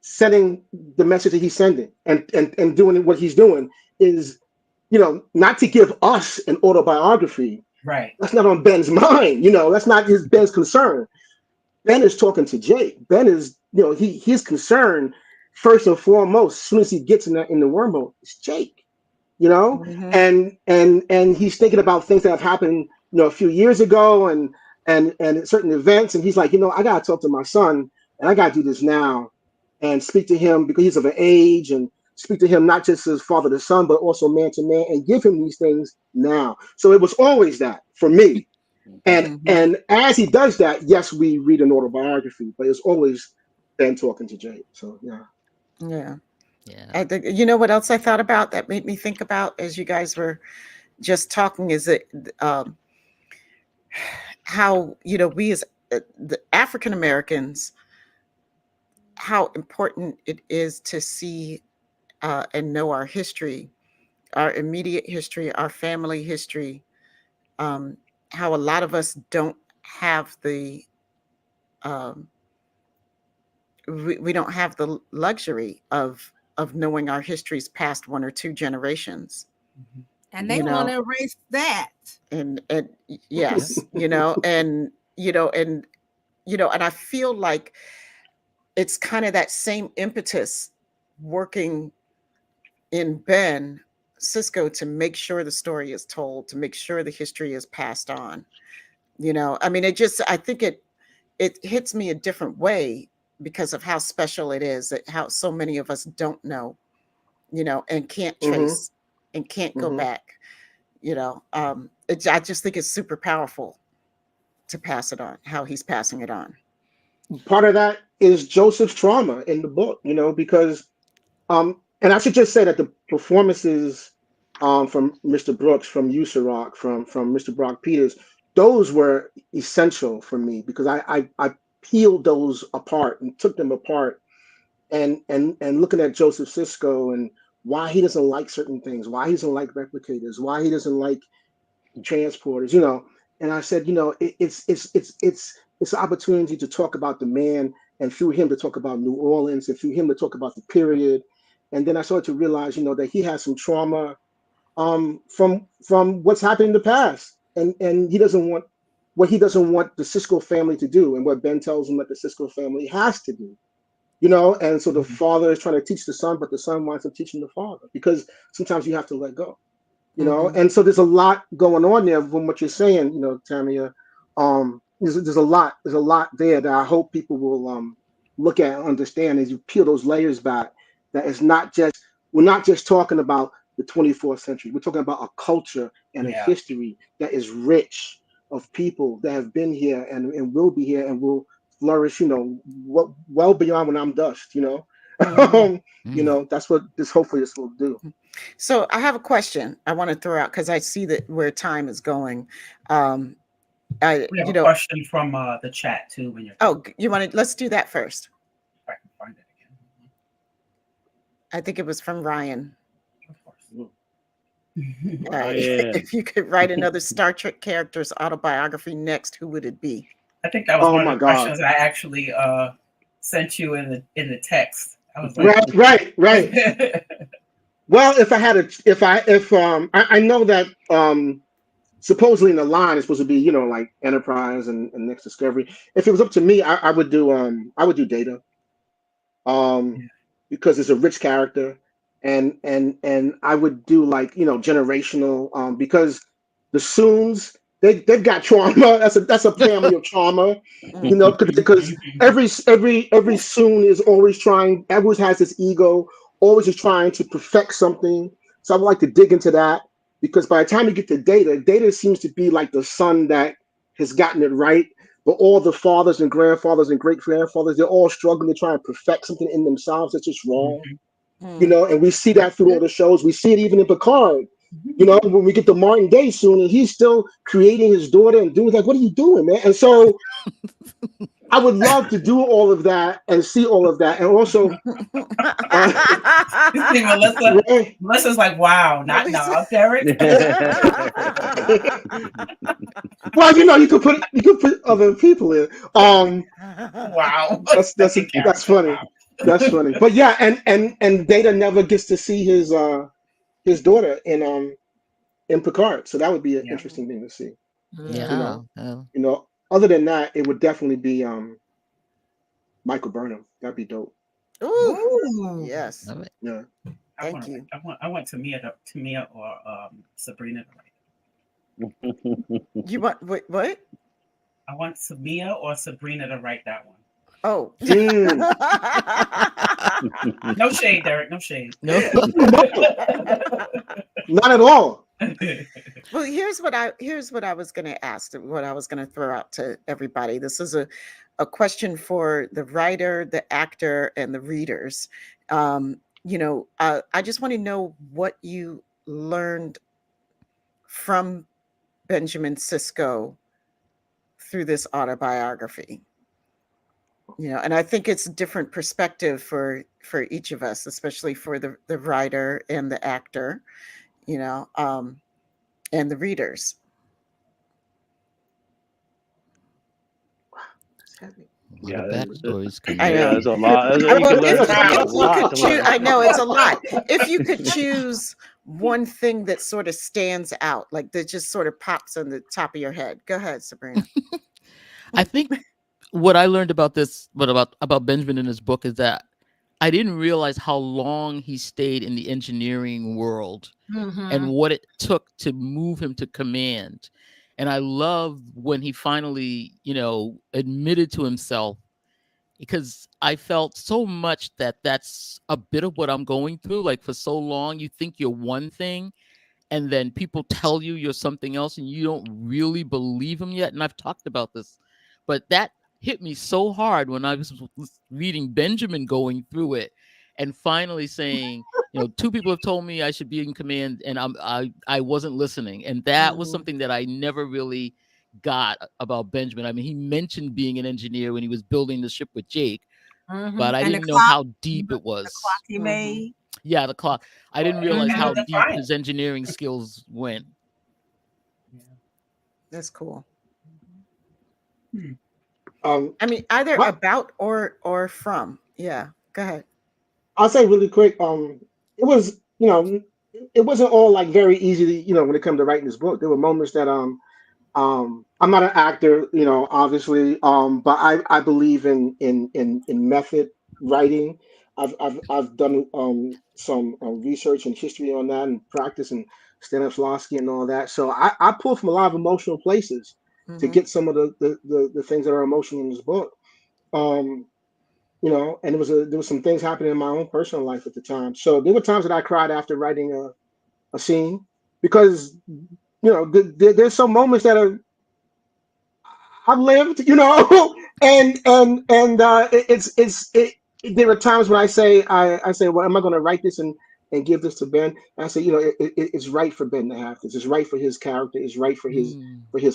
sending the message that he's sending and doing what he's doing is, not to give us an autobiography. Right. That's not on Ben's mind. That's not Ben's concern. Ben is talking to Jake. Ben is, his concern first and foremost, as soon as he gets in the wormhole, is Jake. And he's thinking about things that have happened, a few years ago and certain events, and he's like, I gotta talk to my son, and I gotta do this now, and speak to him because he's of an age, and speak to him not just as father to son, but also man to man, and give him these things now. So it was always that for me. And as he does that, yes, we read an autobiography, but it's always Ben talking to Jake. So yeah. I think, what else I thought about that made me think about as you guys were just talking is that how we as the African Americans, how important it is to see and know our history, our immediate history, our family history. How a lot of us don't have the we don't have the luxury of knowing our histories past one or two generations. And they want to erase that. And yes, and I feel like it's kind of that same impetus working in Ben Sisko to make sure the story is told, to make sure the history is passed on. I think it hits me a different way because of how special it is, that how so many of us don't know, and can't trace and can't go back. I just think it's super powerful to pass it on, how he's passing it on. Part of that is Joseph's trauma in the book, because and I should just say that the performances from Mr. Brooks, from you, Cirroc, from Mr. Brock Peters, those were essential for me, because I peeled those apart and took them apart, and looking at Joseph Sisko and why he doesn't like certain things, why he doesn't like replicators, why he doesn't like transporters, And I said, it's an opportunity to talk about the man, and through him to talk about New Orleans, and through him to talk about the period. And then I started to realize, that he has some trauma from what's happened in the past, and he doesn't want the Sisko family to do, and what Ben tells him that the Sisko family has to do. And so the father is trying to teach the son, but the son winds up teaching the father, because sometimes you have to let go, And so there's a lot going on there from what you're saying, Tamia. There's a lot there that I hope people will look at and understand as you peel those layers back. That we're not just talking about the 24th century. We're talking about a culture and a history that is rich of people that have been here and will be here and will flourish, well beyond when I'm dust, That's what hopefully this will do. So I have a question I want to throw out, because I see that where time is going. We have a question from the chat too. Let's do that first. If I can find it again. I think it was from Ryan. Of course. If you could write another Star Trek character's autobiography next, who would it be? I think that was one of the questions I actually sent you in the text. I was like, right. Well, I know that supposedly in the line it's supposed to be, like Enterprise and Next Discovery. If it was up to me, I would do Data. Because it's a rich character, and I would do generational, because the Soons, they've got trauma. That's a family of trauma, because every Soon is always trying, always has this ego, always is trying to perfect something. So I would like to dig into that, because by the time you get to Data seems to be like the son that has gotten it right. But all the fathers and grandfathers and great grandfathers, they're all struggling to try and perfect something in themselves that's just wrong. And we see that through all the shows. We see it even in Picard. When we get to Martin Day soon, and he's still creating his daughter and doing like, what are you doing, man? And so I would love to do all of that and see all of that, and also. You see, Melissa's like, wow, not now, Derek. Well, you could put other people in. Wow, that's funny. That's funny. But yeah, and Data never gets to see his daughter in Picard, so that would be an interesting thing to see. Yeah. Other than that, it would definitely be Michael Burnham. That'd be dope. Ooh, yes. Yeah. Thank you. I want Tamia or Sabrina to write. You want what? I want Tamia or Sabrina to write that one. Oh. No shade, Derek. No shade. No. Not at all. Well, here's what I was going to ask, what I was going to throw out to everybody. This is a question for the writer, the actor, and the readers. I just want to know what you learned from Benjamin Sisko through this autobiography. And I think it's a different perspective for each of us, especially for the writer and the actor, and the readers. Yeah, backstories. I know. There's a lot. I know it's a lot. If you could choose one thing that sort of stands out, like that just sort of pops on the top of your head, go ahead, Sabrina. I think what I learned about this, about Benjamin in his book, is that I didn't realize how long he stayed in the engineering world and what it took to move him to command. And I love when he finally, admitted to himself, because I felt so much that that's a bit of what I'm going through. Like, for so long, you think you're one thing, and then people tell you you're something else, and you don't really believe them yet. And I've talked about this, but that hit me so hard when I was reading Benjamin going through it and finally saying, two people have told me I should be in command, and I wasn't listening. And that was something that I never really got about Benjamin. I mean, he mentioned being an engineer when he was building the ship with Jake, but I didn't know how deep it was. The clock he made. Yeah, the clock. I didn't realize how deep his engineering skills went. That's cool. I mean, either about or from. Yeah, go ahead. I'll say really quick. It was, it wasn't all like very easy to, when it comes to writing this book. There were moments that I'm not an actor, obviously, but I believe in method writing. I've done some research and history on that and practice and Stanislavski and all that. So I pull from a lot of emotional places to get some of the things that are emotional in this book. And there was some things happening in my own personal life at the time. So there were times that I cried after writing a scene, because there's some moments that I've lived, and there are times when I say, well, am I going to write this and give this to Ben? And I say, it's right for Ben to have this. It's right for his character. It's right for his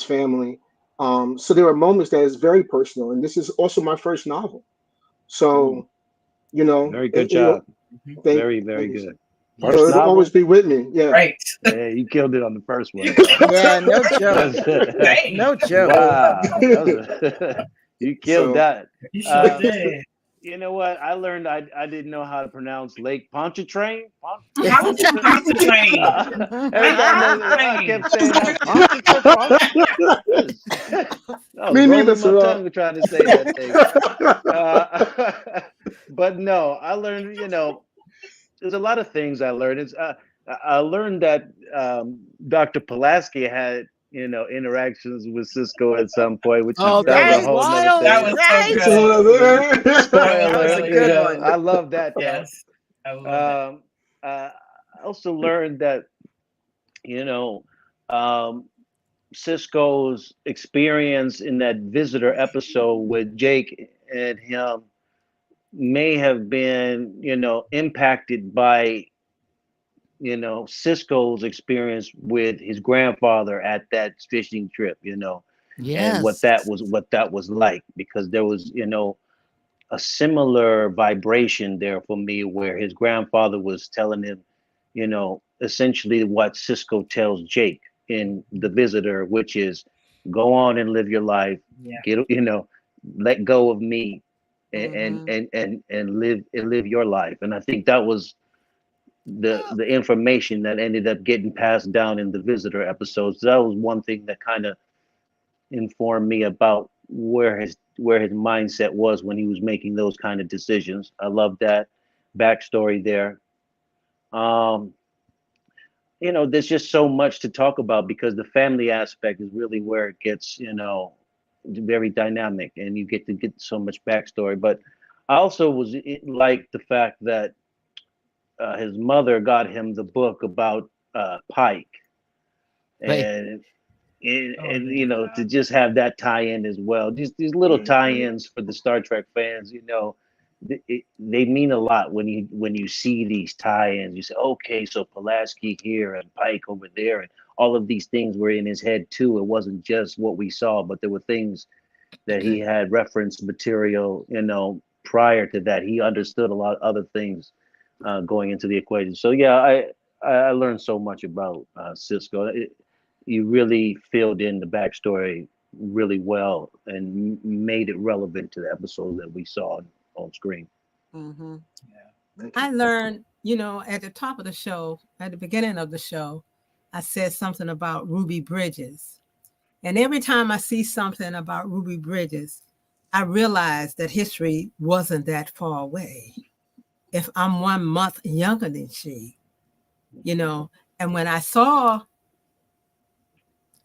family. So there are moments that is very personal, and this is also my first novel. So, very good job. Very, very good. It'll always be with me. Yeah. Right. Yeah, you killed it on the first one. Yeah, no joke. No joke. Wow. You killed that. You sure did. You know what? I learned I didn't know how to pronounce Lake Pontchartrain. Pontchartrain. I kept saying that. Me neither, sir. I'm trying to say that thing. But no, I learned, there's a lot of things I learned. I learned that Dr. Pulaski had, interactions with Sisko at some point, which that was wild. That was so good. That was a good one. I love that. Yes. I love I also learned that, Sisko's experience in that visitor episode with Jake and him may have been, impacted by, Sisko's experience with his grandfather at that fishing trip, and what that was like, because there was, a similar vibration there for me, where his grandfather was telling him, essentially what Sisko tells Jake in The Visitor, which is go on and live your life, get, let go of me, and live your life. And I think that was the information that ended up getting passed down in the Visitor episodes. That was one thing that kind of informed me about where his mindset was when he was making those kind of decisions. I love that backstory there. There's just so much to talk about, because the family aspect is really where it gets, very dynamic, and you get to get so much backstory. But I also like the fact that his mother got him the book about Pike, and to just have that tie-in as well. Just these little tie-ins for the Star Trek fans, they mean a lot when you see these tie-ins. You say, okay, so Pulaski here and Pike over there, and all of these things were in his head too. It wasn't just what we saw, but there were things that he had reference material, prior to that. He understood a lot of other things going into the equation. So yeah, I learned so much about Sisko. You really filled in the backstory really well and made it relevant to the episode that we saw on screen. Mm-hmm. Yeah. I learned, at the top of the show, at the beginning of the show, I said something about Ruby Bridges. And every time I see something about Ruby Bridges, I realize that history wasn't that far away. If I'm 1 month younger than she, and when I saw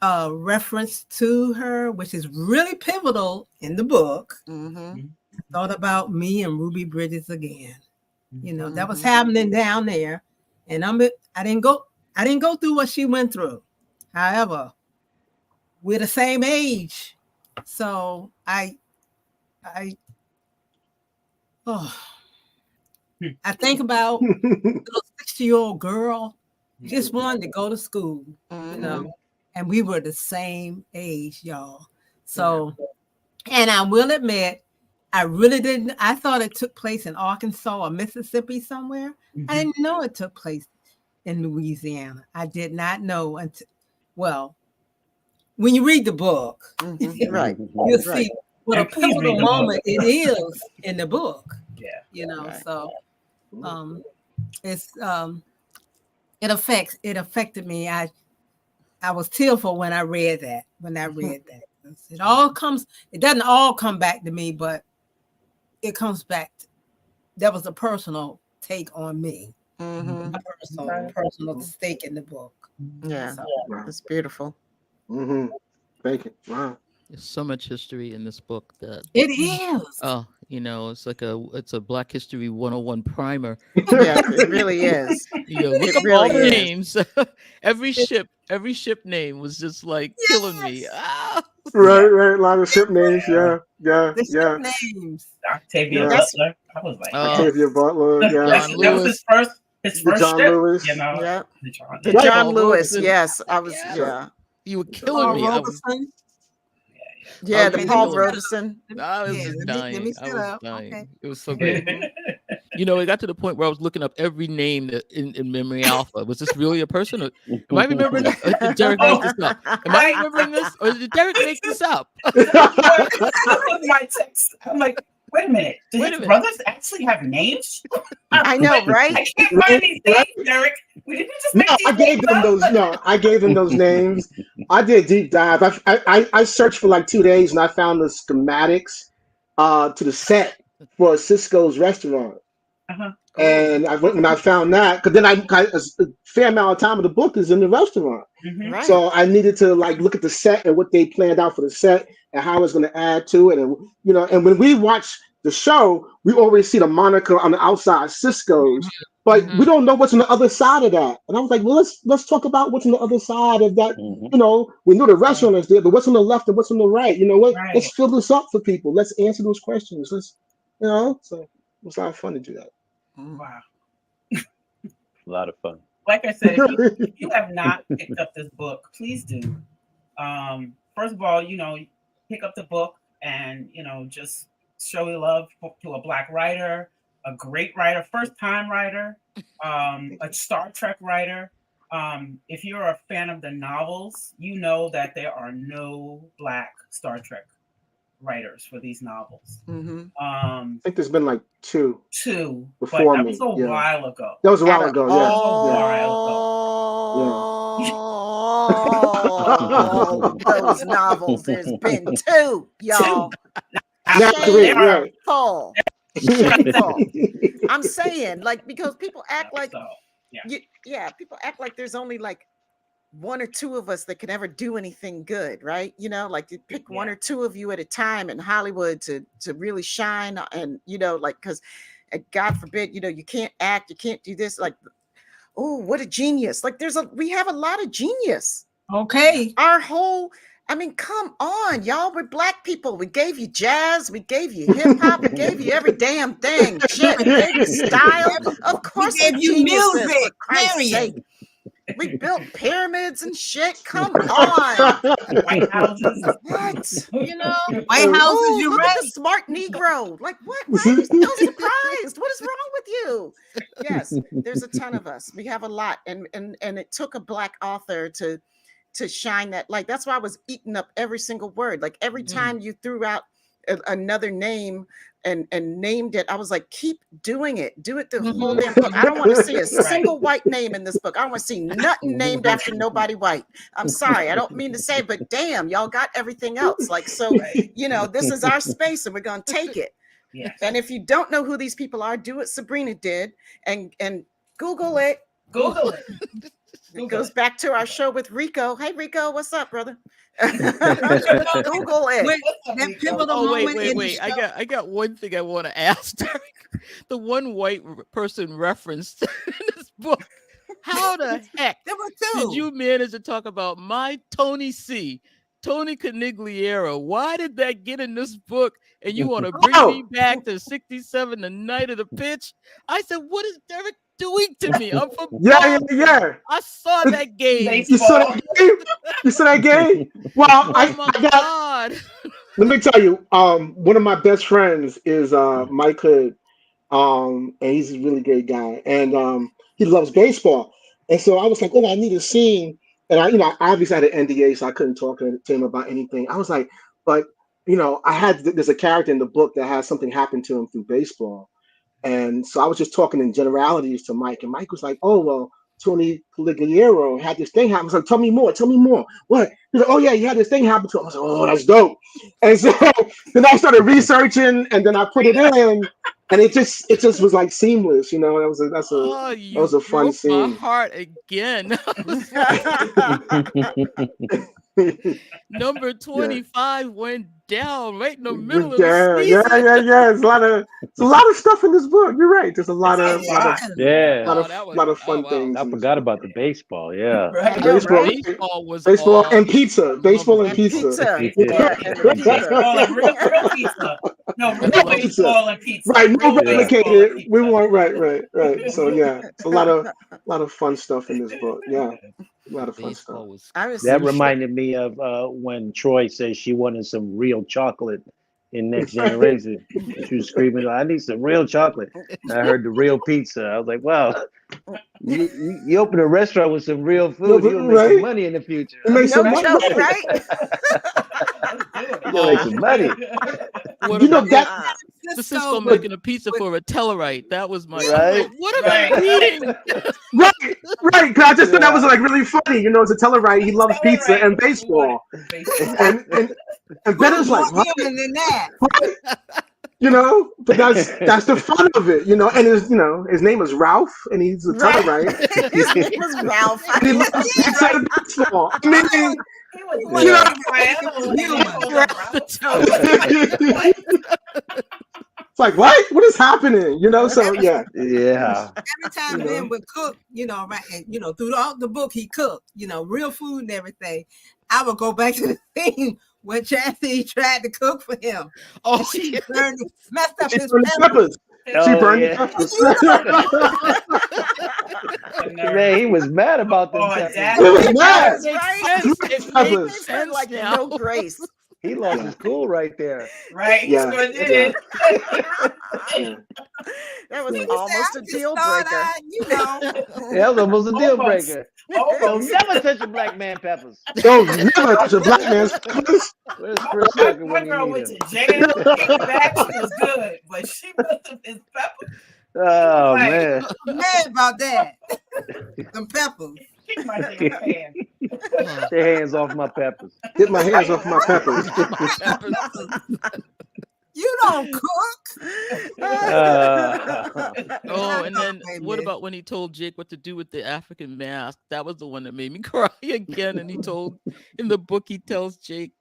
a reference to her, which is really pivotal in the book, Mm-hmm. thought about me and Ruby Bridges again. That was happening down there, and I didn't go through what she went through. However, we're the same age, so I think about a little 60-year-old girl just wanted to go to school, and we were the same age, y'all. So, and I will admit, I really didn't. I thought it took place in Arkansas or Mississippi somewhere. I didn't know it took place in Louisiana. I did not know until, when you read the book, right, you'll see what a pivotal moment it is in the book. Right. So it's it affected me. I was tearful when I read that. It doesn't all come back to me, but it comes back. That was a personal take on me. A personal stake in the book. Yeah, it's beautiful. Thank you. Wow. There's so much history in this book that it is. Oh, it's a Black History 101 primer. Yeah, it really is. Look up all the names. every ship name was just like killing me. Right. A lot of ship names. Yeah. Ship names. Octavia Butler. I was like, Octavia Butler. Yeah. That was his first John ship, Lewis. Yeah. The John Lewis. Yes, I was. Yeah. You were killing me. Yeah, the Paul Robeson. I was just dying. I was dying. Okay. It was so great. It got to the point where I was looking up every name that in Memory Alpha. Was this really a person? Or, am I remembering this? Or did Derek make this up? Am I remembering this? Or did Derek make this up? My text. I'm like, wait a minute. Did his brothers actually have names? I know, right? I can't find these names, Derek. We didn't just make I gave them those. No, I gave them those names. I did a deep dive. I searched for like 2 days, and I found the schematics to the set for Sisko's restaurant. And when I found that, because then a fair amount of time of the book is in the restaurant. Right. So I needed to look at the set and what they planned out for the set and how it's going to add to it. And and when we watch the show, we always see the moniker on the outside, Sisko's, but we don't know what's on the other side of that. And I was like, well, let's talk about what's on the other side of that. We know the restaurant is there, but what's on the left and what's on the right? Let's fill this up for people. Let's answer those questions. So it was a lot of fun to do that. Wow. A lot of fun. Like I said, if you have not picked up this book, please do. first of all, pick up the book and, just show your love to a Black writer, a great writer, first-time writer, a Star Trek writer. If you're a fan of the novels, you know that there are no Black Star Trek writers for these novels. Mm-hmm. I think there's been like two before me. That was a while ago. That was a while ago. Yeah. Oh, those novels. There's been two, y'all. Not three. Right. Full. I'm saying, like, because people act like, people act like there's only like one or two of us that can ever do anything good, right? Like you pick one or two of you at a time in Hollywood to really shine, and like, because God forbid, you can't act, you can't do this. Like, oh, what a genius! Like, we have a lot of genius. Okay, come on, y'all. We're Black people. We gave you jazz. We gave you hip hop. We gave you every damn thing. Shit, we gave you style. Of course, we gave you music. For Christ's sake. We built pyramids and shit. Come on. White houses. What? White houses, you're look right. at the smart Negro. Like, what? Why are you so surprised? What is wrong with you? Yes, there's a ton of us. We have a lot. And it took a Black author to shine that light. That's why I was eating up every single word. Like, every time you threw out another name and named it, I was like, keep doing it. Do it the whole damn book. I don't want to see a single white name in this book. I don't want to see nothing named after nobody white. I'm sorry. I don't mean to say, but damn, y'all got everything else. Like, so, this is our space and we're going to take it. Yes. And if you don't know who these people are, do what Sabrina did and Google it. Google it. It goes back to our show with Rico. Hey, Rico, what's up, brother? Google it. Wait. I got one thing I want to ask. The one white person referenced in this book. How the heck did you manage to talk about my Tony Conigliaro? Why did that get in this book? And you want to bring me back to 67, the night of the pitch? I said, what is Derek doing to me? I'm from yeah. I saw that game. You saw that game? You saw that game? Well, God. Let me tell you, one of my best friends is Mike Hood, and he's a really great guy, and he loves baseball. And so I was like, oh, I need a scene, and I obviously had an NDA, so I couldn't talk to him about anything. I was like, but there's a character in the book that has something happen to him through baseball. And so I was just talking in generalities to Mike, and Mike was like, oh, well, Tony Conigliaro had this thing happen. I was like, tell me more. What? He's like, oh, yeah, he had this thing happen to him. I was like, oh, that's dope. And so then I started researching, and then I put it in, and it just was like seamless, that was a fun scene. My heart again. Number 25 went down right in the middle of the season. Yeah. It's a lot of stuff in this book. You're right. There's a lot of fun things. I forgot about the baseball. Yeah, right. Baseball was and pizza. Baseball and pizza. Real pizza. No, real baseball and pizza. Right. No replicated. We want right. So yeah, it's a lot of fun stuff in this book. Yeah. A lot of fun stuff. That reminded me of when Troy said she wanted some real chocolate in Next Generation. She was screaming, I need some real chocolate. And I heard the real pizza. I was like, wow, you open a restaurant with some real food, you'll make some money in the future. Make some money, right? You'll make some money. That Sisko making a pizza for a Tellarite. That was my what am I eating? Right. Cause I just thought that was like really funny. It's a Tellarite. He loves pizza and baseball. And Ben's like, what? But that's the fun of it, and his name is Ralph, and he's a Tellarite. His name was Ralph. And he loves pizza and baseball. It's like, what is happening? So yeah. Every time Ben would cook, throughout the book he cooked, real food and everything. I would go back to the thing when Chastity tried to cook for him. Oh, she messed up his peppers. She burned the peppers. Man, he was mad about them peppers. He was mad. Right? Peppers. It like no grace. He lost his cool right there. Right? Yeah, So did Yeah. That was He almost said, a "I deal just thought breaker. you know. That was almost a deal Almost. breaker. Don't never touch a black man peppers. Don't never touch a black man's peppers. Where's Chris My Tucker when you girl need went him? to jail, came back, she was good, but she must have his pepper. Oh Right. man. Mad about that. Them peppers. Kick my damn hand. Get your hands off my peppers. Get my hands off my peppers. You don't cook. Oh, and then Baby. what about when he told Jake what to do with the African mask? That was the one that made me cry again. And he told in the book, he tells Jake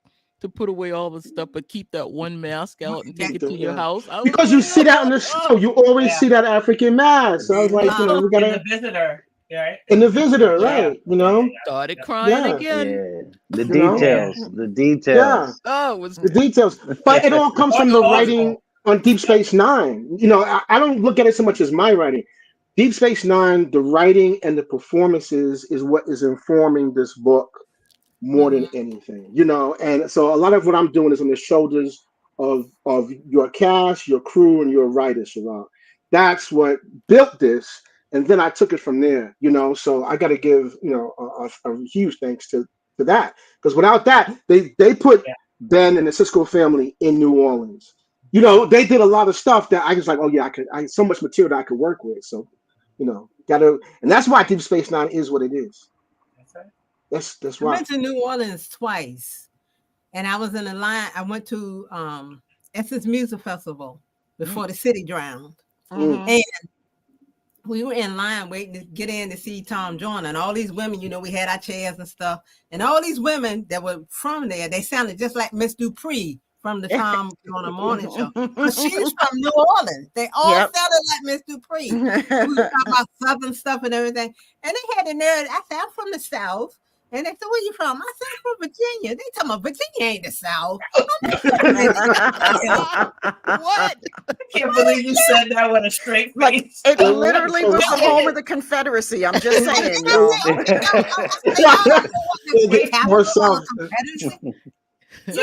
to put away all the stuff, but keep that one mask out and take it to your house. I was Because you like, see that on the show, you always Yeah. see that African mask. So I was like, you know, we In gotta the visitor, right? in the visitor, right? You know, started crying Yeah. again. Yeah. The You know? details. The details. yeah, Oh, it was the details. But it all comes from the Awful. writing on Deep Space Nine. You know, I don't look at it so much as my writing. Deep Space Nine, the writing and the performances is what is informing this book more than anything, you know. And so a lot of what I'm doing is on the shoulders of your cast, your crew, and your writers, Sharon. That's what built this, and then I took it from there, you know. So I got to give, you know, a huge thanks to that, because without that, they put Ben and the Sisko family in New Orleans. You know, they did a lot of stuff that I was like, oh yeah, I had so much material that I could work with. So, you know, and that's why Deep Space Nine is what it is. That's I why. went to New Orleans twice, and I was in a line. I went to Essence Music Festival before the city drowned, and we were in line waiting to get in to see Tom Joyner, and all these women, you know, we had our chairs and stuff, and all these women that were from there, they sounded just like Miss Dupree from the Tom Joyner Morning Show, because she's from New Orleans. They all sounded like Miss Dupree. We were talking about Southern stuff and everything, and they had the nerve. I said, I'm from the South. And they said, where you from? I said, I'm from Virginia. They talking about Virginia ain't the South. what? I can't believe you said that with a straight Like face. it literally was the home of the Confederacy. I'm just saying, y'all. More South.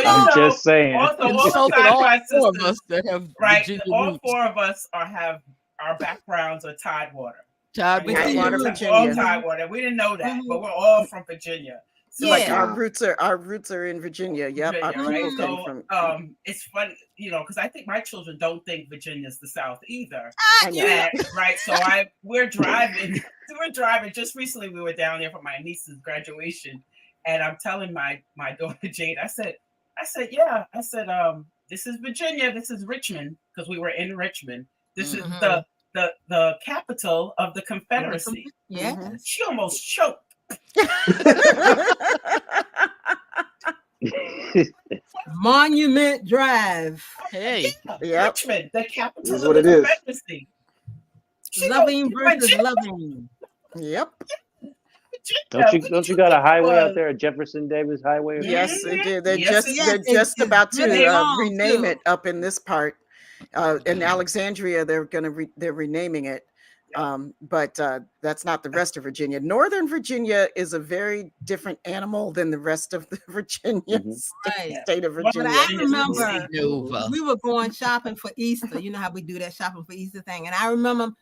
I'm just saying. Also, Insulted all four of us that have Virginia all roots. four of us have our backgrounds are Tidewater. Virginia Tidewater, roots. All Virginia. Tidewater. We didn't know that, but we're all from Virginia. So Like our roots are in Virginia. Yep, our Virginia, people right? came So, from. it's funny, you know, because I think my children don't think Virginia's the South either. I know. And, right. So we're driving. Just recently we were down there for my niece's graduation, and I'm telling my daughter Jade, I said, yeah. I said, this is Virginia, this is Richmond, because we were in Richmond. This is the capital of the Confederacy. Yeah. She almost choked. Monument Drive. Hey, Yep. Richmond, the capital This is of what the it is. Confederacy. She Loving goes, versus Virginia, loving. Yep. Don't you got a highway out there, a Jefferson Davis Highway? Or Yes, something? it did. They're Yes, they're it just is. about Really to long, rename too. it up in this part. In Alexandria, they're renaming it. But that's not the rest of Virginia. Northern Virginia is a very different animal than the rest of the Virginia Right. state of But Virginia. I remember Nova. we were going shopping for Easter. You know how we do that shopping for Easter thing. And I remember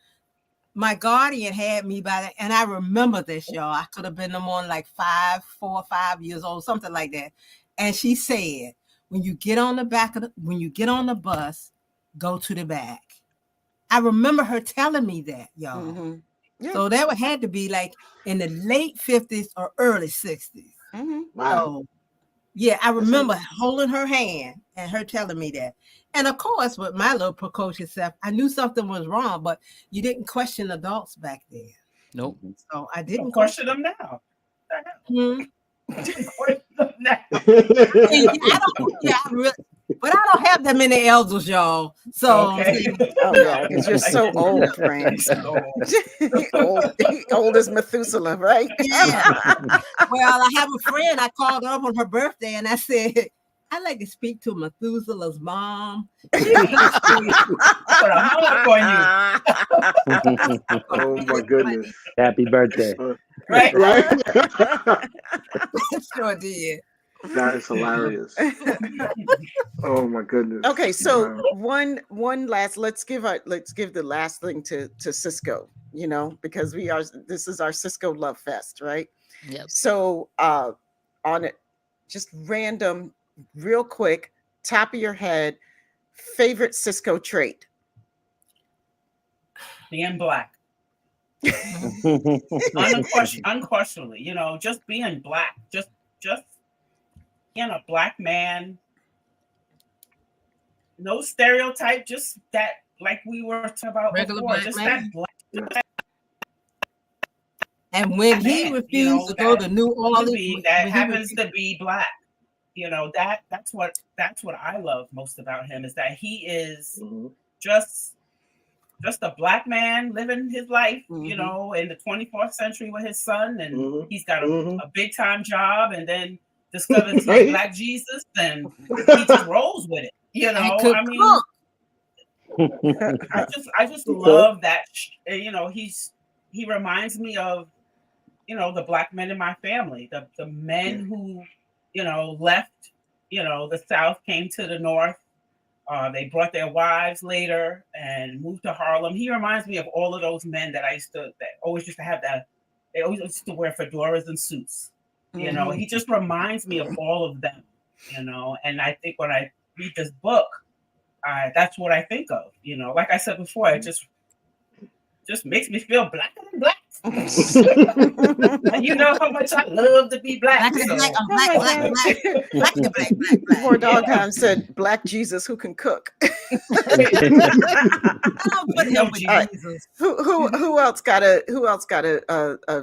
my guardian had me by that. And I remember this, y'all. I could have been no more than like 4 or 5 years old, something like that. And she said, when you get on the bus, go to the back. I remember her telling me that, y'all. Yeah. So that had to be like in the late 50s or early 60s. Wow. So, yeah, I remember holding her hand and her telling me that. And of course, with my little precocious self, I knew something was wrong, but you didn't question adults back then. Nope. So I don't didn't question them now. Question them now. But I don't have that many elders, y'all. So Okay. Oh yeah, because you're so old, Frank. old as Methuselah, right? yeah. Well, I have a friend. I called her up on her birthday, and I said, "I'd like to speak to Methuselah's mom." Put a hung up on you. Oh my goodness. Happy birthday. Right. Right? Sure did. That is hilarious. Oh my goodness. Okay, so Wow. one last, let's give the last thing to Sisko, because this is our Sisko love fest, right? Yep. So on it, just random, real quick, top of your head, favorite Sisko trait. Being black. Unquestionably, just being black, just being a black man, no stereotype, just that, like we were talking about Regular before, black just man. that black. And when he Man, refused to go to New Orleans, that happens to be black, that's what I love most about him, is that he is just a black man living his life, in the 24th century with his son, and he's got a big time job, and then discovers he's Black Jesus, and he just rolls with it. I mean, I just love that. He reminds me of the black men in my family, the men who left the South, came to the North. They brought their wives later and moved to Harlem. He reminds me of all of those men that always used to have that. They always used to wear fedoras and suits. He just reminds me of all of them. And I think when I read this book, that's what I think of. Like I said before, it just makes me feel blacker than black. You know how much I love to be black. black. Poor dog time said, "Black Jesus who can cook." Who else got a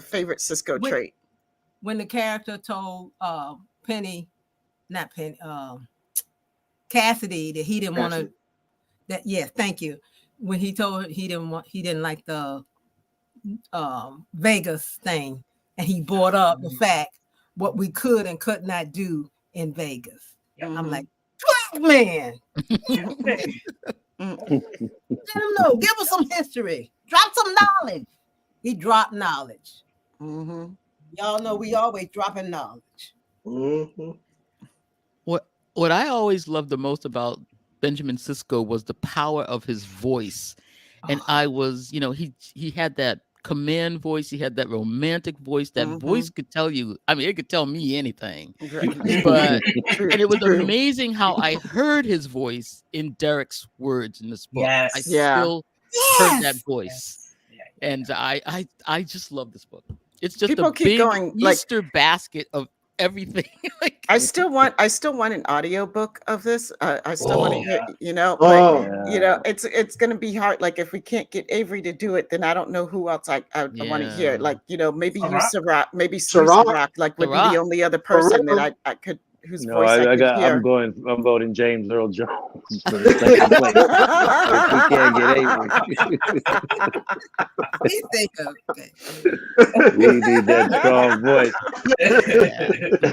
favorite Sisko trait? When the character told Cassidy that he didn't want to. That thank you. When he told her he didn't like the Vegas thing, and he brought up the fact what we could and could not do in Vegas. I'm like, black man. Let him know. Give us some history. Drop some knowledge. He dropped knowledge. Y'all know we always dropping knowledge. What I always loved the most about Benjamin Sisko was the power of his voice. And I was, he had that command voice. He had that romantic voice. That voice could tell you, it could tell me anything. But and it was amazing how I heard his voice in Derek's words in this book. Yes. I still heard that voice. And I just love this book. It's just People a keep big going, Easter basket of everything. I still want an audiobook of this. I still want to hear, it's going to be hard. Like if we can't get Avery to do it, then I don't know who else I want to hear. Like, maybe you, Cirroc, Cirroc, like would be the only other person that I could, whose voice I could hear. I'm voting James Earl Jones for the second place. If we can't get Avery. We need that strong voice.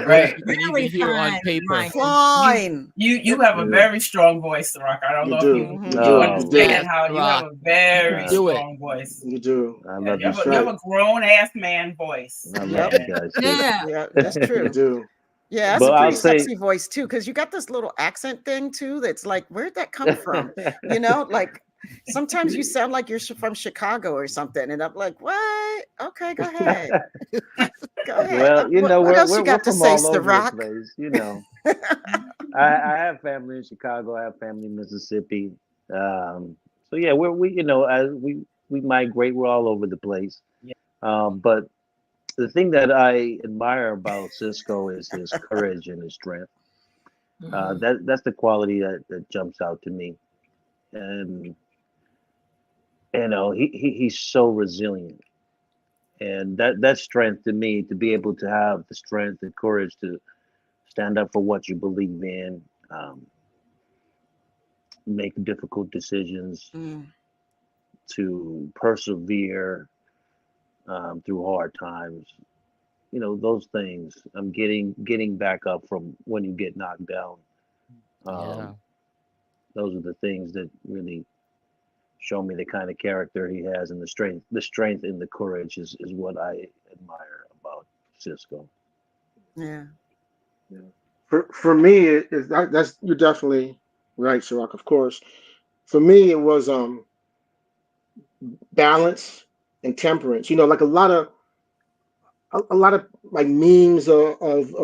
Right. You can even hear on paper. Fine. You have a very strong voice, Cirroc. I don't know if you understand how you have a very strong voice. You do. I love you have a grown ass man voice. I love you guys. Yeah, that's true. You do. Yeah, that's a pretty sexy voice too, because you got this little accent thing too. That's like, where'd that come from? Like sometimes you sound like you're from Chicago or something, and I'm like, what? Okay, go ahead. Go ahead. Well, what else you we're got to from say, all over Cirroc? the place, I have family in Chicago. I have family in Mississippi. So yeah, we migrate. We're all over the place. Yeah. But the thing that I admire about Sisko is his courage and his strength. That's the quality that jumps out to me. And he's so resilient. And that strength to me, to be able to have the strength and courage to stand up for what you believe in, make difficult decisions, to persevere through hard times. Those things. I'm getting back up from when you get knocked down. Those are the things that really show me the kind of character he has, and the strength and the courage is what I admire about Sisko. Yeah. For me, that's you're definitely right, Cirroc. Of course, for me it was balance and temperance. You know, like a lot of like memes of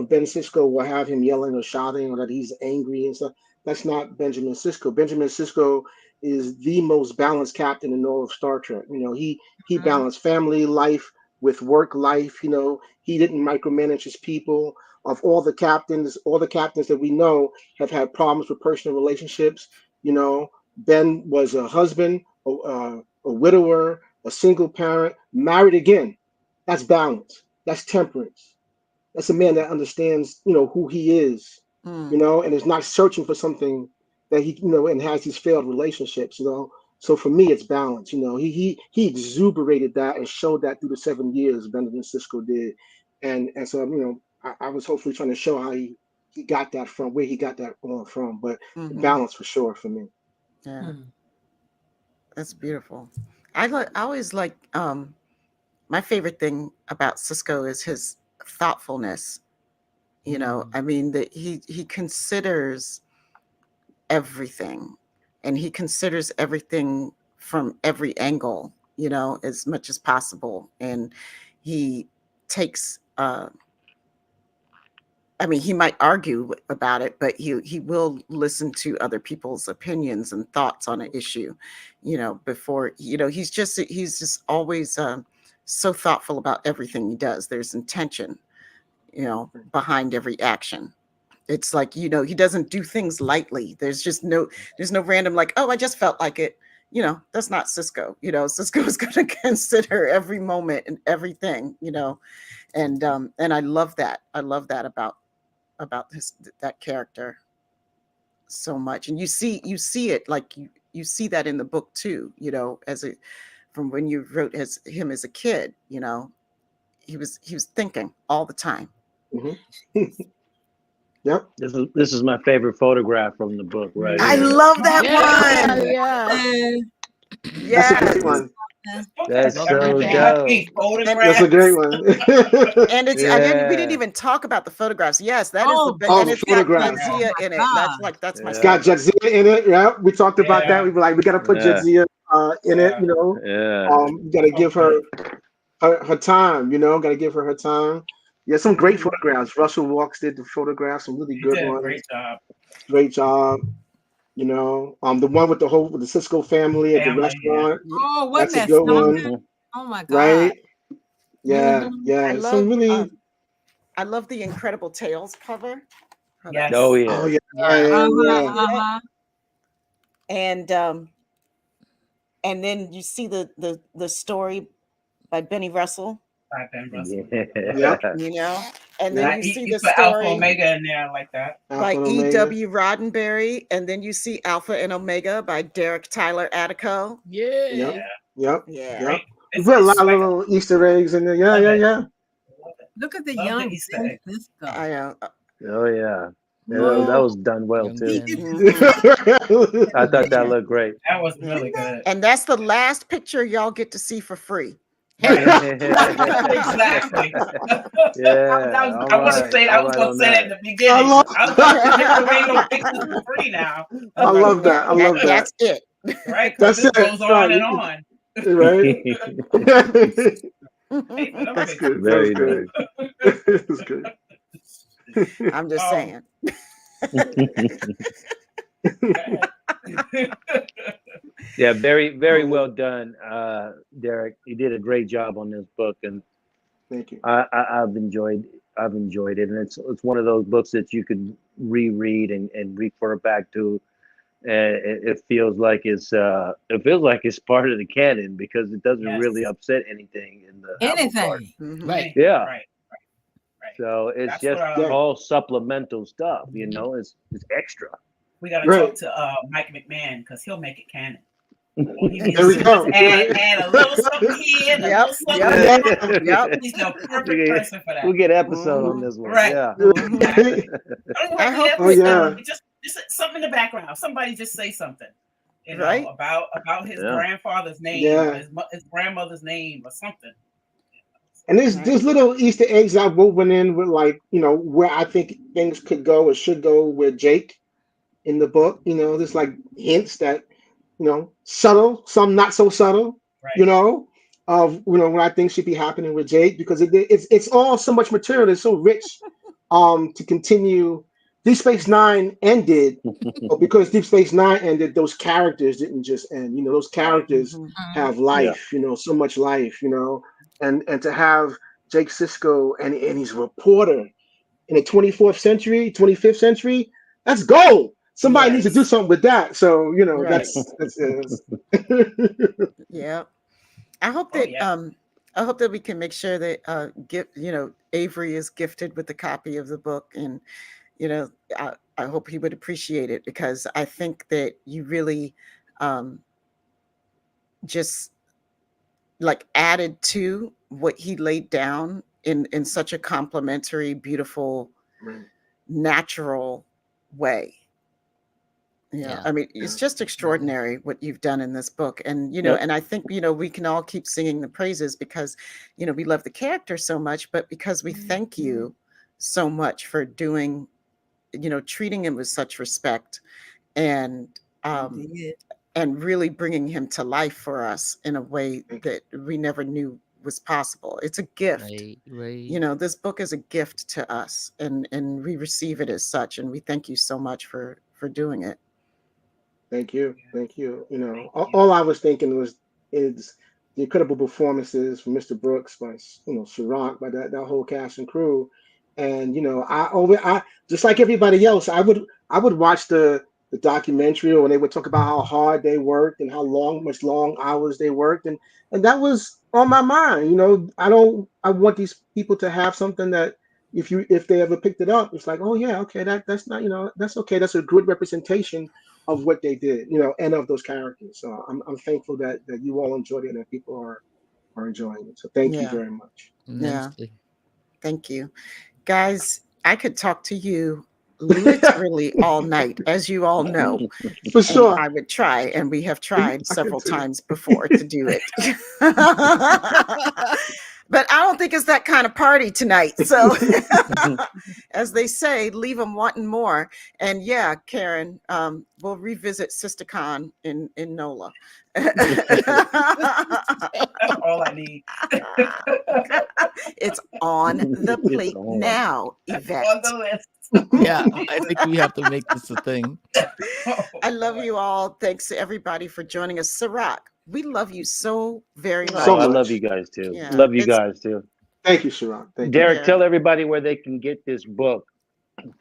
Ben Sisko will have him yelling or shouting or that he's angry and stuff. That's not Benjamin Sisko. Benjamin Sisko is the most balanced captain in all of Star Trek. You know, he balanced family life with work life. You know, he didn't micromanage his people. Of all the captains that we know have had problems with personal relationships. You know, Ben was a husband, a widower, a single parent, married again. That's balance. That's temperance. That's a man that understands, you know, who he is, you know, and is not searching for something that he, you know, and has these failed relationships, you know. So for me, it's balance. You know, he exuberated that and showed that through the 7 years Benjamin Sisko did, and so you know, I was hopefully trying to show how he got that from where he got that on from, but balance for sure for me. Yeah, that's beautiful. I always like my favorite thing about Sisko is his thoughtfulness. You know, I mean that he considers everything, and he considers everything from every angle, you know, as much as possible, and he takes I mean, he might argue about it, but he will listen to other people's opinions and thoughts on an issue, you know, before, you know, he's just always so thoughtful about everything he does. There's intention, you know, behind every action. It's like, you know, he doesn't do things lightly. There's no random like, oh, I just felt like it. You know, that's not Sisko. You know, Sisko is going to consider every moment and everything, you know, and I love that. I love that about that character so much. And you see it like you see that in the book too, you know, from when you wrote him as a kid, you know, he was thinking all the time. Yep. This is my favorite photograph from the book, right? I love that one. Yeah. Yeah. That's a great one. That's so dope. That's a great one. And it's we didn't even talk about the photographs. Yes, that is the best. And it's got Jadzia in it. That's my It's got Jadzia in it. Yeah, we talked about that. We were like, we got to put Jadzia in it. You know, you got to give her time. You know, got to give her time. Yeah, some great photographs. Russell Walks did the photographs, some really good ones. Great job. You know, the one with the Sisko family at the restaurant. Oh, that's a good one. Oh my God! Right? Yeah, yeah. I love the Incredible Tales cover. Yes. Oh yeah. Oh yeah. And then you see the story by Benny Russell. Yeah. You know, and then you see the put story Alpha Omega in there like that by E.W. Roddenberry, and then you see Alpha and Omega by Derek Tyler Attico. Yep. Yeah. We put a lot of little Easter eggs in there. Yeah. Look at the young Sisko. I know. Oh yeah. That was done well too. I thought that looked great. That was really good. And that's the last picture y'all get to see for free. Exactly. Yeah. I was going to say that in the beginning. I was going to give away no pictures for free now. I love that. That's it. Right? That's it. Goes on and on. Right? That's good. Very good. That's good. I'm just saying. Yeah, very, very well done, Derek. You did a great job on this book, and thank you. I've enjoyed it, and it's one of those books that you could reread and refer back to. It feels like it's part of the canon because it doesn't really upset anything in the anything. Right. Yeah. Right. So it's just all supplemental stuff, you know. It's extra. We got to talk to Mike McMahon because he'll make it canon. There we go. Add a little something here, a little something. Yep. He's the perfect person for that. We'll get an episode on this one. Right. Yeah. I hope. Just something in the background. Somebody just say something. you know, right? about his grandfather's name, Yeah. or his grandmother's name, or something. And there's little Easter eggs I've woven in with, like, you know, where I think things could go or should go with Jake in the book. You know, there's like hints that, you know, subtle, some not so subtle, Right. you know, of, you know, what I think should be happening with Jake, because it's all so much material. It's so rich to continue. Deep Space Nine ended, but because Deep Space Nine ended, those characters didn't just end. You know, those characters have life, you know, so much life, you know, and to have Jake Sisko and he's a reporter in the 24th century, 25th century, that's gold. Somebody needs to do something with that. So, you know, Right. that's Yeah. I hope that we can make sure that you know, Avery is gifted with a copy of the book, and you know, I hope he would appreciate it, because I think that you really just like added to what he laid down in such a complimentary, beautiful, natural way. Yeah, I mean, it's just extraordinary what you've done in this book. And, you know, and I think, you know, we can all keep singing the praises because, you know, we love the character so much, but because we thank you so much for doing, you know, treating him with such respect, and really bringing him to life for us in a way that we never knew was possible. It's a gift. Right. You know, this book is a gift to us, and we receive it as such, and we thank you so much for doing it. Thank you. You know, all I was thinking is the incredible performances from Mr. Brooks, by, you know, Cirroc, by that whole cast and crew. And, you know, I just like everybody else, I would watch the documentary when they would talk about how hard they worked and how much long hours they worked, and that was on my mind. You know, I want these people to have something that if they ever picked it up, it's like, oh yeah, okay, that's not, you know, that's okay, that's a good representation of what they did, you know, and of those characters. So I'm thankful that you all enjoyed it and that people are enjoying it. So thank you very much. Yeah. Thank you. Guys, I could talk to you literally all night, as you all know. For sure. I would try, and we have tried several times before to do it. But I don't think it's that kind of party tonight. So as they say, leave them wanting more. And yeah, Karen, we'll revisit SisterCon in NOLA. That's all I need. It's on the plate now, Yvette. On the list. Yeah, I think we have to make this a thing. I love you all. Thanks to everybody for joining us. Cirroc, we love you so very much. I love you guys too. Love you guys too. Thank you, Cirroc. Derek, tell everybody where they can get this book. You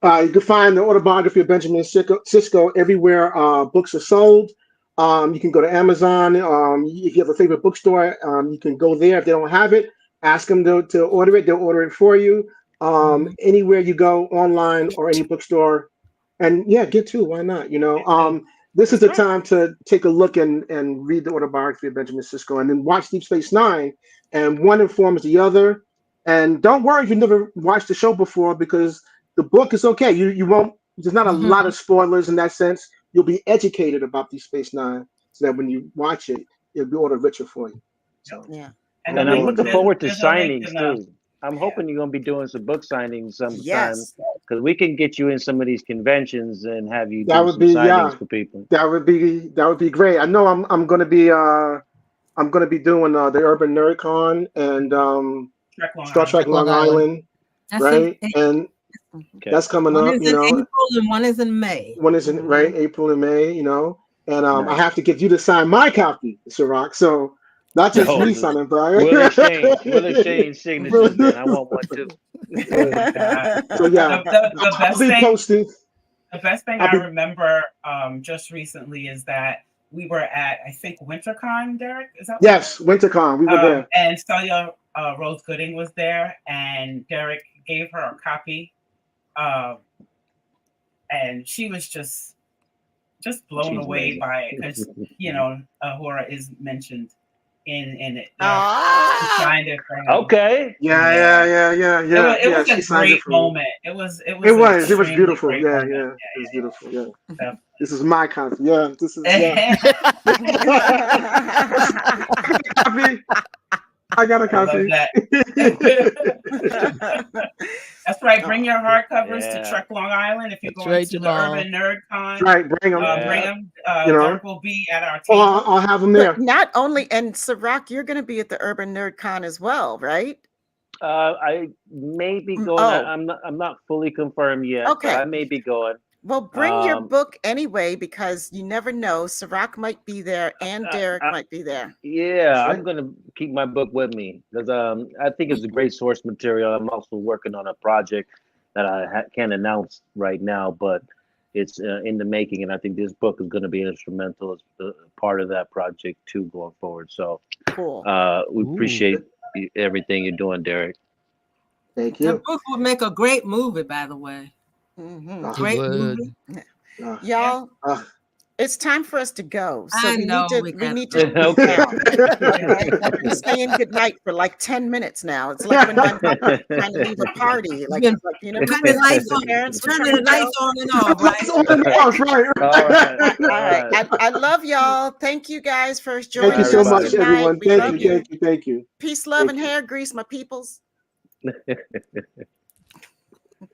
can find the Autobiography of Benjamin Sisko everywhere books are sold. You can go to Amazon. If you have a favorite bookstore, you can go there. If they don't have it, ask them to order it. They'll order it for you. Anywhere you go, online or any bookstore. And yeah, get two. Why not? You know, this is the time to take a look and read the Autobiography of Benjamin Sisko, and then watch Deep Space Nine. And one informs the other. And don't worry if you never watched the show before, because the book is okay. You won't. There's not a lot of spoilers in that sense. You'll be educated about Deep Space Nine, so that when you watch it, it'll be all the richer for you. So yeah. And I'm looking forward to signings too. I'm hoping you're going to be doing some book signings sometime, because we can get you in some of these conventions and have you do some signings for people. That would be great. I know I'm going to be doing the Urban Nerd Con and Star Trek Long Island, right? And that's coming up. You know, April and one is in May. One is in April and May. You know, and I have to get you to sign my copy, Cirroc. So. Not just me signing, Brian. We'll exchange signatures then. I want one too. So yeah, the best thing I remember just recently is that we were at, I think, WinterCon, Derek? Is that yes, WinterCon. We were there. And Celia Rose Gooding was there, and Derek gave her a copy. And she was just blown away by it, because, you know, Ahura is mentioned in it. Ah! Signed it for him. Okay. Yeah. It was she a signed great for me. moment. It was It was extremely beautiful. great Yeah, moment. it was beautiful. Yeah. Definitely. This is my concert. Yeah, this is copy. I got a I love copy. that. That's right. Bring your hardcovers to Trek Long Island. If you're That's going right, to Jamal. the Urban Nerd Con, Right, bring them. bring them. You know. Dirk will be at our Oh, table. I'll have them there. But not only, and Cirroc, you're going to be at the Urban Nerd Con as well, right? I may be going. Oh. I'm not fully confirmed yet. Okay. But I may be going. Well, bring your book anyway, because you never know. Cirroc might be there, and Derek might be there. Yeah, I'm gonna keep my book with me because I think it's a great source material. I'm also working on a project that I can't announce right now, but it's in the making, and I think this book is going to be instrumental as part of that project too going forward. So cool. We appreciate everything you're doing, Derek. Thank you. The book would make a great movie, by the way. Mm-hmm. Great movie. Y'all, it's time for us to go. So I know we need to Okay. I've been saying goodnight for like 10 minutes now. It's like when my mother trying to leave a party. Like, Turn you know, the lights on, turn the lights on and off, right? All right. I love y'all. Thank you guys for joining us. Thank you so much, tonight. everyone. We love you. Thank you. Peace, love, and hair grease, my peoples.